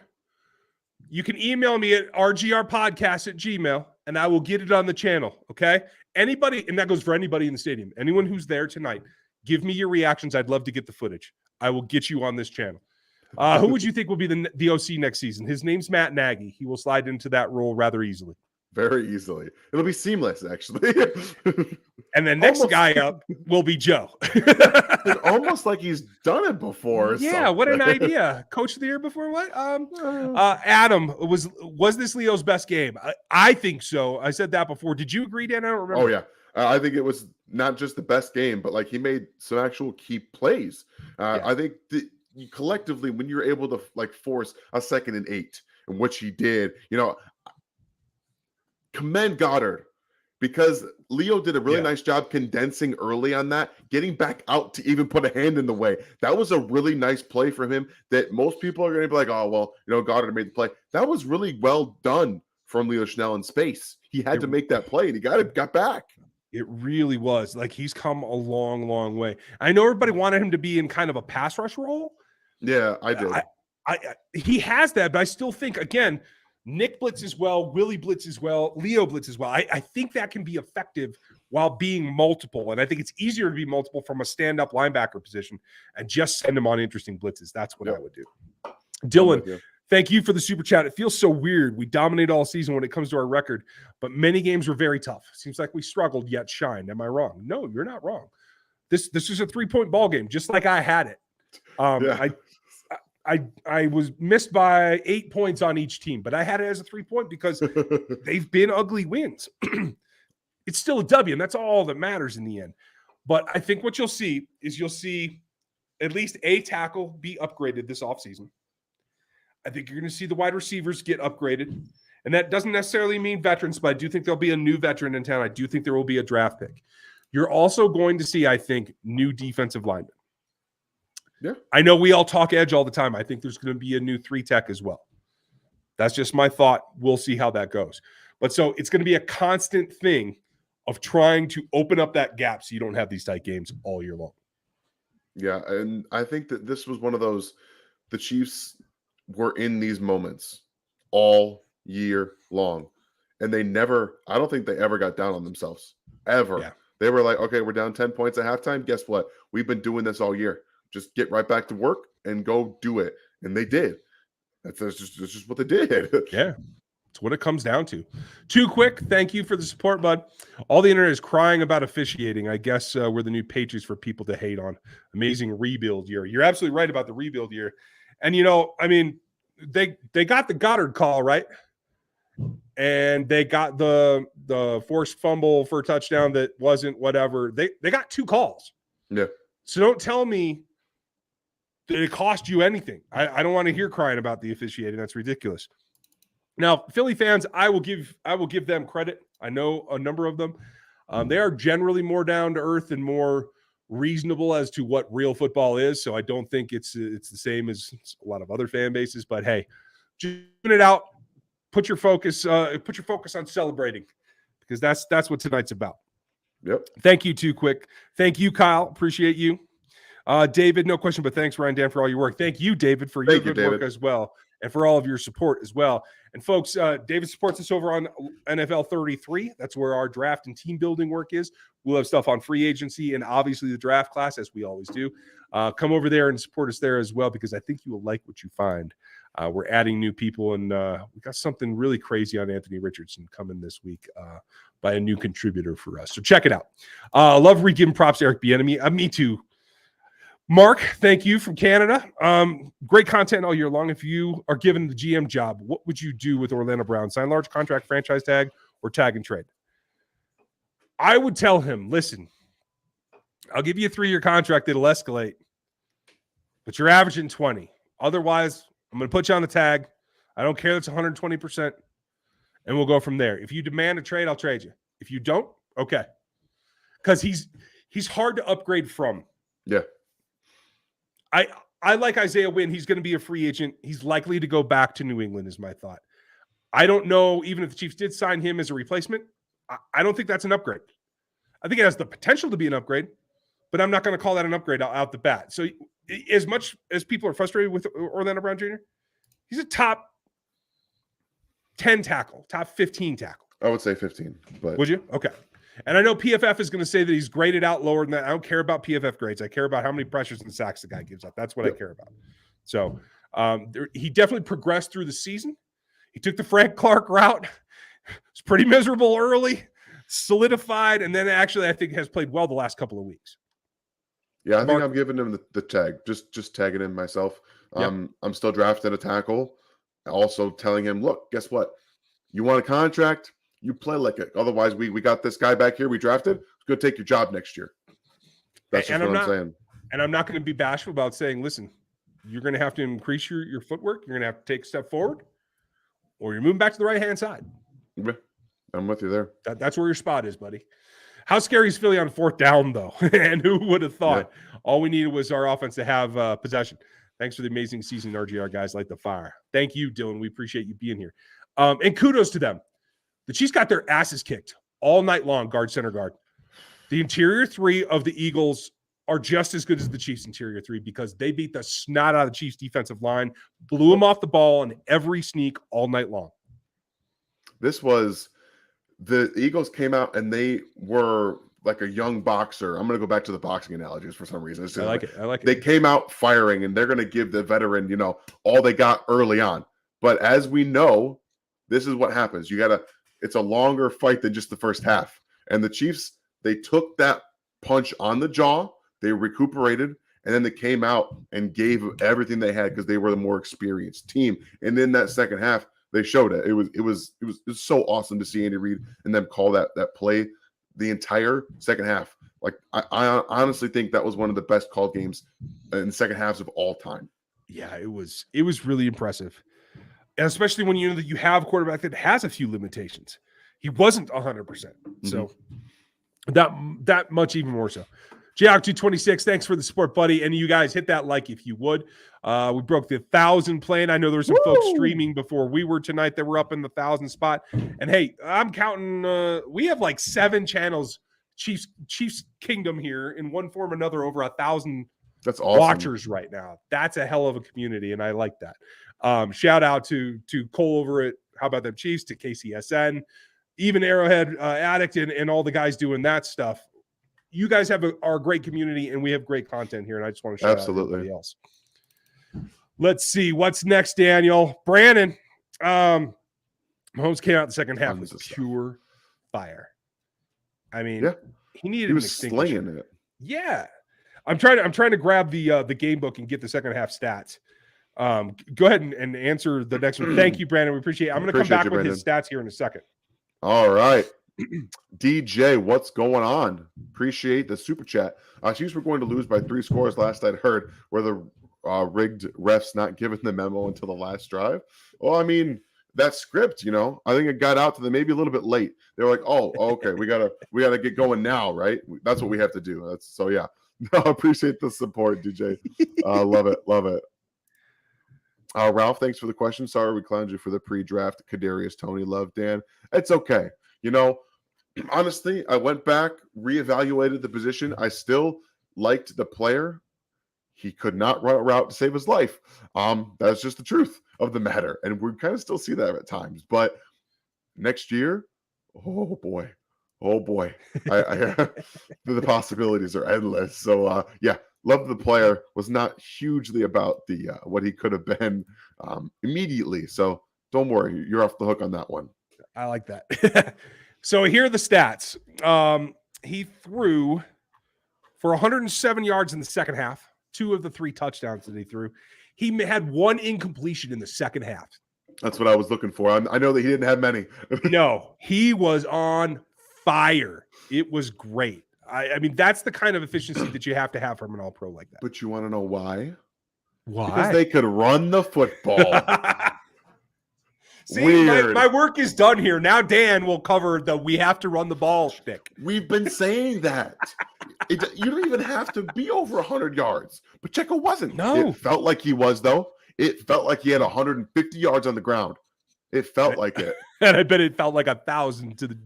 You can email me at rgrpodcast@gmail.com, and I will get it on the channel, okay? Anybody, and that goes for anybody in the stadium, anyone who's there tonight, give me your reactions. I'd love to get the footage. I will get you on this channel. Who would you think will be the OC next season? His name's Matt Nagy. He will slide into that role rather easily. Very easily. It'll be seamless, actually. And the next guy up will be Joe. It's almost like he's done it before. Yeah, what an idea. Coach of the year before what? Adam, was this Leo's best game? I think so. I said that before. Did you agree, Dan? I don't remember. Oh, yeah. I think it was not just the best game, but like he made some actual key plays. I think collectively, when you're able to like force a 2nd and 8, and which he did, commend Goddard, because Leo did a really nice job condensing early on that, getting back out to even put a hand in the way. That was a really nice play from him that most people are going to be like, oh, well, Goddard made the play. That was really well done from Leo Schnell in space. He had to make that play, and he got back. It really was. Like, he's come a long, long way. I know everybody wanted him to be in kind of a pass rush role. Yeah, I did. He has that, but I still think, again, Nick blitzes well, Willie blitzes well, Leo blitzes well. I think that can be effective while being multiple. And I think it's easier to be multiple from a stand-up linebacker position and just send them on interesting blitzes. That's what I would do. Dylan, thank you for the super chat. It feels so weird. We dominate all season when it comes to our record, but many games were very tough. Seems like we struggled yet shined. Am I wrong? No, you're not wrong. This is a 3-point ball game, just like I had it. I was missed by 8 points on each team, but I had it as a 3-point because they've been ugly wins. It's still a W, and that's all that matters in the end. But I think what you'll see is at least a tackle be upgraded this offseason. I think you're going to see the wide receivers get upgraded. And that doesn't necessarily mean veterans, but I do think there'll be a new veteran in town. I do think there will be a draft pick. You're also going to see, I think, new defensive linemen. Yeah. I know we all talk edge all the time. I think there's going to be a new 3-tech as well. That's just my thought. We'll see how that goes. But so it's going to be a constant thing of trying to open up that gap so you don't have these tight games all year long. Yeah, and I think that this was one of those, the Chiefs were in these moments all year long. And I don't think they ever got down on themselves. Ever. Yeah. They were like, okay, we're down 10 points at halftime. Guess what? We've been doing this all year. Just get right back to work and go do it. And they did. That's just what they did. Yeah. It's what it comes down to. Too quick. Thank you for the support, bud. All the internet is crying about officiating. I guess we're the new Patriots for people to hate on. Amazing rebuild year. You're absolutely right about the rebuild year. And, they got the Goddard call, right? And they got the forced fumble for a touchdown that wasn't whatever. They got 2 calls. Yeah. So don't tell me that it cost you anything. I don't want to hear crying about the officiating. That's ridiculous. Now, Philly fans, I will give them credit. I know a number of them. They are generally more down to earth and more reasonable as to what real football is. So I don't think it's the same as a lot of other fan bases. But hey, just tune it out. Put your focus on celebrating, because that's what tonight's about. Yep. Thank you, Too Quick. Thank you, Kyle. Appreciate you. David, no question, but thanks, Ryan Dan, for all your work. Thank you, David, for your good work as well, and for all of your support as well. And folks, David supports us over on NFL 33. That's where our draft and team building work is. We'll have stuff on free agency and obviously the draft class, as we always do. Come over there and support us there as well, because I think you will like what you find. We're adding new people, and we got something really crazy on Anthony Richardson coming this week by a new contributor for us. So check it out. Love re-giving props to Eric Bieniemy. Me too. Mark, thank you from Canada. Great content all year long. If you are given the GM job, what would you do with Orlando Brown? Sign large contract, franchise tag, or tag and trade? I would tell him, listen, I'll give you a 3-year contract that'll escalate, but you're averaging 20. Otherwise, I'm going to put you on the tag. I don't care that's 120%, and we'll go from there. If you demand a trade, I'll trade you. If you don't, okay. Because he's hard to upgrade from. Yeah. I like Isaiah Wynn. He's going to be a free agent. He's likely to go back to New England is my thought. I don't know, even if the Chiefs did sign him as a replacement, I don't think that's an upgrade. I think it has the potential to be an upgrade, but I'm not going to call that an upgrade out the bat. So as much as people are frustrated with Orlando Brown Jr., he's a top 10 tackle, top 15 tackle. I would say 15. But would you? Okay. And I know PFF is going to say that he's graded out lower than that. I don't care about PFF grades. I care about how many pressures and sacks the guy gives up. That's what I care about. So he definitely progressed through the season. He took the Frank Clark route. It's pretty miserable early, solidified, and then actually I think has played well the last couple of weeks. Yeah, I think I'm giving him the tag, just tagging him myself. I'm still drafting a tackle. Also telling him, look, guess what? You want a contract? You play like it. Otherwise, we got this guy back here we drafted. It's go take your job next year. That's just what I'm saying. And I'm not going to be bashful about saying, listen, you're going to have to increase your footwork. You're going to have to take a step forward, or you're moving back to the right-hand side. Yeah, I'm with you there. That's where your spot is, buddy. How scary is Philly on 4th down, though? And who would have thought? Yeah. All we needed was our offense to have possession. Thanks for the amazing season, RGR guys. Light the fire. Thank you, Dylan. We appreciate you being here. And kudos to them. The Chiefs got their asses kicked all night long, guard, center, guard. The interior three of the Eagles are just as good as the Chiefs' interior three because they beat the snot out of the Chiefs' defensive line, blew them off the ball in every sneak all night long. This was the Eagles came out and they were like a young boxer. I'm going to go back to the boxing analogies for some reason. I like it. They came out firing and they're going to give the veteran, all they got early on. But as we know, this is what happens. It's a longer fight than just the first half. And the Chiefs, they took that punch on the jaw. They recuperated, and then they came out and gave everything they had because they were the more experienced team. And in that second half, they showed it. It was so awesome to see Andy Reid and them call that play the entire second half. Like I honestly think that was one of the best called games in second halves of all time. Yeah, it was really impressive, and especially when you know that you have a quarterback that has a few limitations. He wasn't 100%, so that much even more so. Geog226, thanks for the support, buddy. And you guys hit that like if you would. We broke the 1,000 plane. I know there were some folks streaming before we were tonight that were up in the 1,000 spot. And hey, I'm counting. We have like 7 channels, Chiefs Kingdom here in one form or another, over 1,000 That's awesome. Watchers right now. That's a hell of a community, and I like that. Shout out to Cole over at How About Them Chiefs, to KCSN, even Arrowhead Addict, and all the guys doing that stuff. You guys have our great community, and we have great content here, and I just want to shout out everybody else. Let's see. What's next, Daniel? Brandon. Mahomes came out in the second half with pure fire. I mean, he was slinging it. Yeah. I'm trying to grab the game book and get the second half stats. Go ahead and answer the next one. Thank you, Brandon. We appreciate it. I'm going to come back with his stats here in a second. All right. DJ, what's going on? Appreciate the super chat. Chiefs were going to lose by 3 scores last I'd heard. Were the rigged refs not giving the memo until the last drive? Well, I mean, that script, I think it got out to them maybe a little bit late. They were like, oh, okay, we gotta get going now, right? That's what we have to do. Yeah. No, I appreciate the support, DJ. Love it. Ralph, thanks for the question. Sorry we clowned you for the pre-draft. Kadarius Toney, love Dan. It's okay. Honestly, I went back, reevaluated the position. I still liked the player. He could not run a route to save his life. That's just the truth of the matter. And we kind of still see that at times. But next year, oh boy. The possibilities are endless. So, love the player. Was not hugely about the what he could have been immediately. So don't worry. You're off the hook on that one. I like that. So here are the stats. He threw for 107 yards in the second half, 2 of the 3 touchdowns that he threw. He had 1 incompletion in the second half. That's what I was looking for. I know that he didn't have many. No, he was on fire. It was great. I mean, that's the kind of efficiency that you have to have from an all-pro like that. But you want to know why? Why? Because they could run the football. See, my work is done here. Now Dan will cover the we have to run the ball shtick. We've been saying that. You don't even have to be over 100 yards. Pacheco wasn't. No. It felt like he was, though. It felt like he had 150 yards on the ground. It felt like it. And I bet it felt like 1,000 to the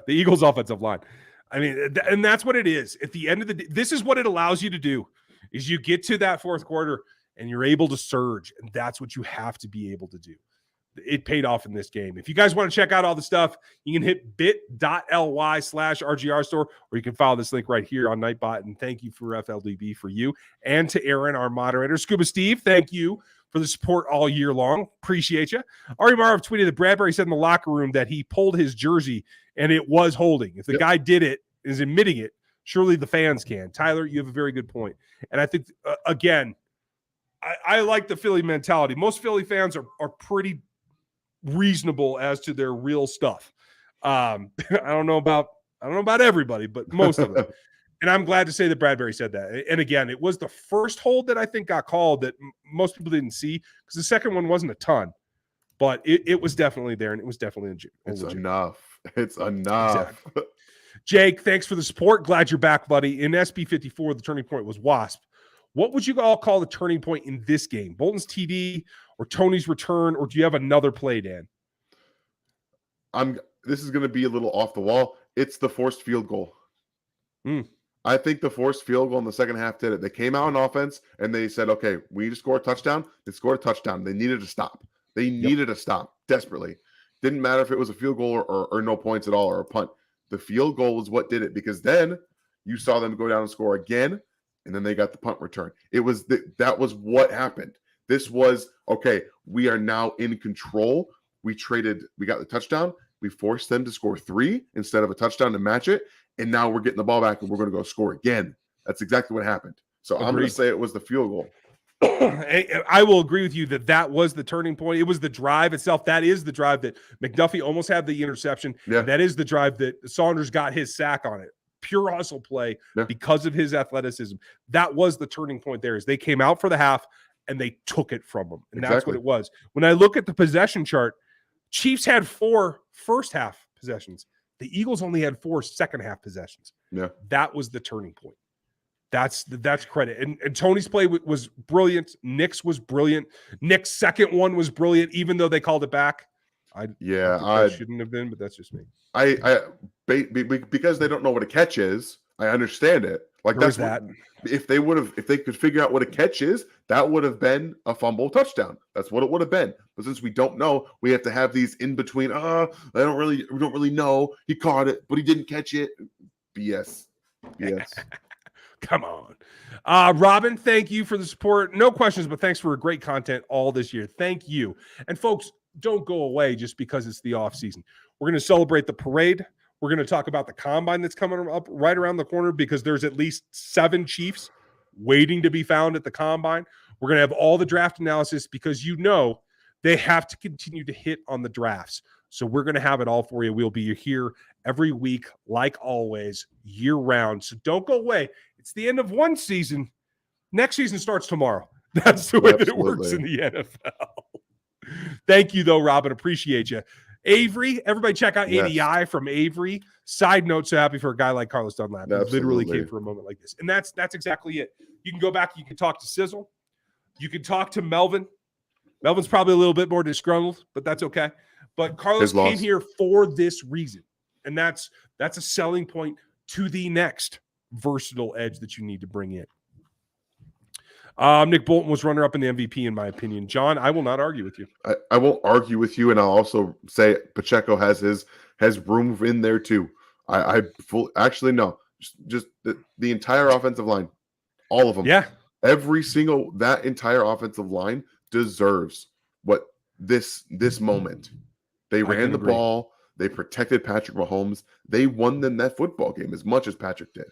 Eagles offensive line. I mean, and that's what it is. At the end of the day, this is what it allows you to do, is you get to that fourth quarter and you're able to surge. And that's what you have to be able to do. It paid off in this game. If you guys want to check out all the stuff, you can hit bit.ly/RGR store, or you can follow this link right here on Nightbot. And thank you for FLDB for you, and to Aaron, our moderator. Scuba Steve, thank you for the support all year long. Appreciate you. Ari Marv tweeted that Bradbury said in the locker room that he pulled his jersey and it was holding. If the guy did it, is admitting it, surely the fans can. Tyler, you have a very good point. And I think, again, I like the Philly mentality. Most Philly fans are pretty reasonable as to their real stuff. I don't know about I don't know about everybody, but most of them. And I'm glad to say that Bradbury said that. And again, it was the first hold that I think got called that most people didn't see because the second one wasn't a ton, but it was definitely there, and it was definitely It's legit. enough. It's enough. Exactly. Jake, thanks for the support. Glad you're back, buddy. In SB 54, the turning point was Wasp. What would you all call the turning point in this game? Bolton's TD or Toney's return, or do you have another play, Dan? This is going to be a little off the wall. It's the forced field goal. I think the forced field goal in the second half did it. They came out on offense and they said, okay, we need to score a touchdown. They scored a touchdown. They needed to stop. They needed to stop desperately. Didn't matter if it was a field goal or no points at all or a punt. The field goal was what did it, because then you saw them go down and score again, and then they got the punt return. It was that was what happened. This was, okay, we are now in control. We got the touchdown. We forced them to score 3 instead of a touchdown to match it. And now we're getting the ball back and we're going to go score again. That's exactly what happened. So I'm going to say it was the field goal. I will agree with you that was the turning point. It was the drive itself. That is the drive that McDuffie almost had the interception. Yeah. That is the drive that Saunders got his sack on it. Pure hustle play because of his athleticism. That was the turning point there. Is they came out for the half and they took it from them. And that's what it was. When I look at the possession chart, Chiefs had 4 first half possessions. The Eagles only had 4 second half possessions. Yeah. That was the turning point. That's credit. And Toney's play was brilliant. Nick's was brilliant. Nick's second one was brilliant, even though they called it back. I shouldn't have been, but that's just me. Because they don't know what a catch is, I understand it. Like There's that's if they could figure out what a catch is, that would have been a fumble touchdown. That's what it would have been. But since we don't know, we have to have these in between. We don't really know. He caught it, but he didn't catch it. BS. Come on. Robin, thank you for the support. No questions, but thanks for great content all this year. Thank you. And folks, don't go away just because it's the off season. We're going to celebrate the parade. We're going to talk about the combine that's coming up right around the corner because there's at least 7 Chiefs waiting to be found at the combine. We're going to have all the draft analysis because they have to continue to hit on the drafts. So we're going to have it all for you. We'll be here every week, like always, year round. So don't go away. It's the end of one season. Next season starts tomorrow. That's the way that it works in the NFL. Thank you, though, Robin. Appreciate you. Avery, everybody check out ADI from Avery. Side note, so happy for a guy like Carlos Dunlap. He literally came for a moment like this. And that's exactly it. You can go back, you can talk to Sizzle. You can talk to Melvin. Melvin's probably a little bit more disgruntled, but that's okay. But Carlos came here for this reason. And that's a selling point to the next versatile edge that you need to bring in. Nick Bolton was runner-up in the MVP, in my opinion. John, I will not argue with you. I won't argue with you, and I'll also say Pacheco has room in there too. Actually no, just the entire offensive line, all of them. Yeah, that entire offensive line deserves what this moment. They ran the ball. They protected Patrick Mahomes. They won them that football game as much as Patrick did.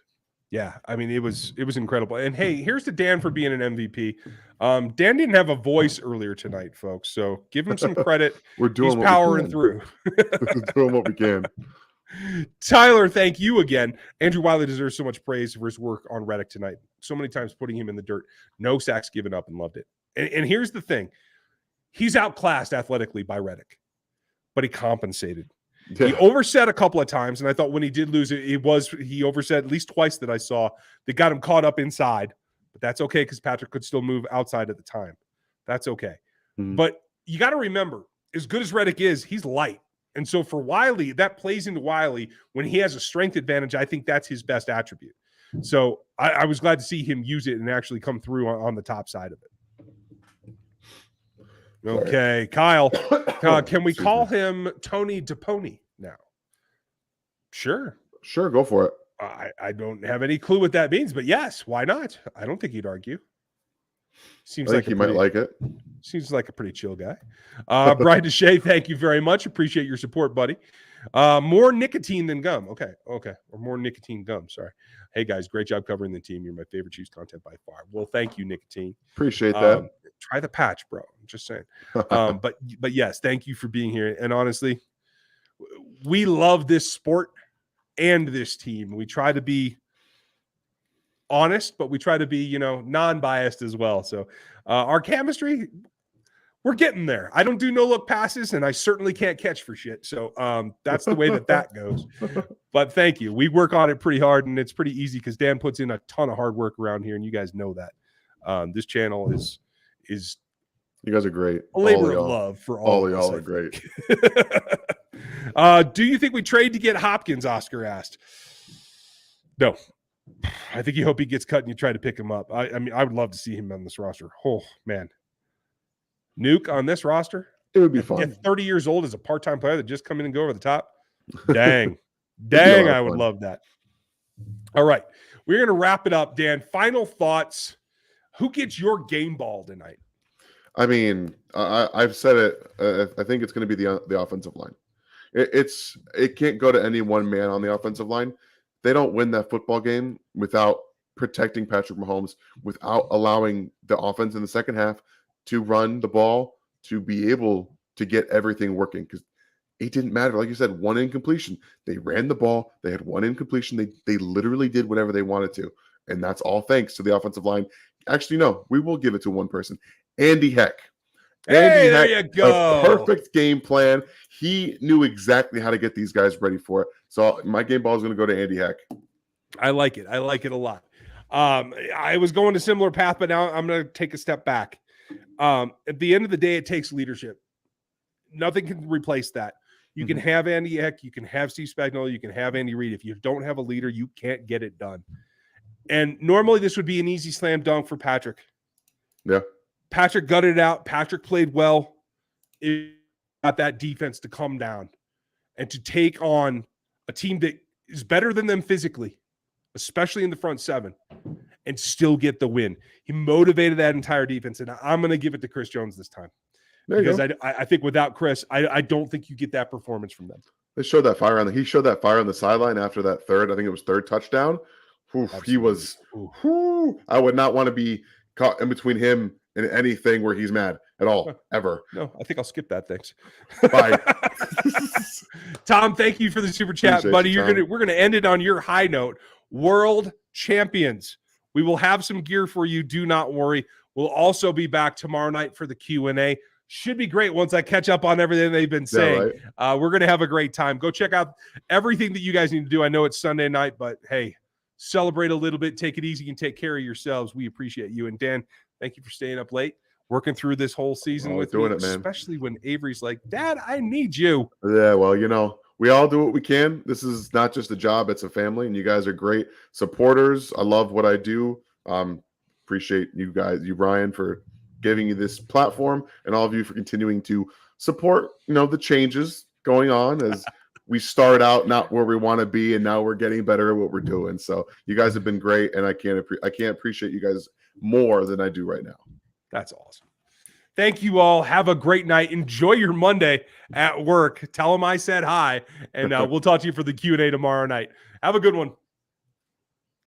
Yeah, I mean, it was incredible. And hey, here's to Dan for being an MVP. Dan didn't have a voice earlier tonight, folks, so give him some credit. He's powering through. We're doing what we can. Tyler, thank you again. Andrew Wiley deserves so much praise for his work on Reddick tonight. So many times putting him in the dirt. No sacks given up, and loved it. And here's the thing. He's outclassed athletically by Reddick, but he compensated. Yeah. He overset a couple of times, and I thought when he did lose it, he overset at least twice that I saw that got him caught up inside. But that's okay because Patrick could still move outside at the time. That's okay. Mm-hmm. But you got to remember, as good as Reddick is, he's light. And so for Wiley, that plays into Wiley when he has a strength advantage. I think that's his best attribute. So I was glad to see him use it and actually come through on the top side of it. Okay, Kyle, can we call him Tony DePony now? Sure, go for it. I don't have any clue what that means, but yes, why not? I don't think he'd argue. Seems like he might like it. Seems like a pretty chill guy. Brian Deshay, thank you very much. Appreciate your support, buddy. More nicotine than gum. Okay. Or more nicotine gum. Sorry. Hey guys, great job covering the team. You're my favorite Chiefs content by far. Well, thank you, nicotine. Appreciate that. Try the patch, bro. I'm just saying. But yes, thank you for being here. And honestly, we love this sport. and this team. We try to be honest, but we try to be, non-biased as well. So our chemistry, we're getting there. I don't do no-look passes, and I certainly can't catch for shit. So that's the way that goes. But thank you. We work on it pretty hard, and it's pretty easy because Dan puts in a ton of hard work around here, and you guys know that. This channel is you guys are great. a labor of love for all of us. Y'all are great. Do you think we trade to get Hopkins? Oscar asked. No. I think you hope he gets cut and you try to pick him up. I mean, I would love to see him on this roster. Oh, man. Nuke on this roster? It would be fun. Get 30 years old as a part-time player that just come in and go over the top? Dang. Dang, I would love that. All right. We're going to wrap it up, Dan. Final thoughts. Who gets your game ball tonight? I mean, I've said it. I think it's going to be the offensive line. It can't go to any one man on the offensive line. They don't win that football game without protecting Patrick Mahomes, without allowing the offense in the second half to run the ball, to be able to get everything working. Because it didn't matter. Like you said, one incompletion. They ran the ball. They had one incompletion. They literally did whatever they wanted to. And that's all thanks to the offensive line. Actually, no, we will give it to one person. Andy Heck. Hey, there you go. A perfect game plan. He knew exactly how to get these guys ready for it. So my game ball is going to go to Andy Heck. I like it. I like it a lot. I was going a similar path, but now I'm going to take a step back. At the end of the day, it takes leadership. Nothing can replace that. You can have Andy Heck, you can have Steve Spagnuolo, you can have Andy Reid. If you don't have a leader, you can't get it done. And normally this would be an easy slam dunk for Patrick. Yeah. Patrick gutted it out. Patrick played well. It got that defense to come down and to take on a team that is better than them physically, especially in the front seven, and still get the win. He motivated that entire defense, and I'm going to give it to Chris Jones this time. Because I think without Chris, I don't think you get that performance from them. They showed that fire he showed that fire on the sideline after that third touchdown. He was, I would not want to be caught in between him and anything where he's mad at all, ever. No, I think I'll skip that. Thanks. Bye. Tom, thank you for the super chat, Appreciate buddy. you, We're gonna end it on your high note. World champions. We will have some gear for you. Do not worry. We'll also be back tomorrow night for the Q&A. Should be great once I catch up on everything they've been saying. Yeah, right. We're going to have a great time. Go check out everything that you guys need to do. I know it's Sunday night, but hey, celebrate a little bit. Take it easy and take care of yourselves. We appreciate you. And Dan, thank you for staying up late, working through this whole season with me, especially when Avery's like, Dad, I need you. Yeah, well, we all do what we can. This is not just a job, it's a family, and you guys are great supporters. I love what I do. Appreciate you guys, you, Ryan, for giving you this platform, and all of you for continuing to support, the changes going on as we start out not where we want to be, and now we're getting better at what we're doing. So you guys have been great, and I can't appreciate you guys more than I do right now. That's awesome. Thank you all. Have a great night. Enjoy your Monday at work. Tell them I said hi, and we'll talk to you for the Q&A tomorrow night. Have a good one.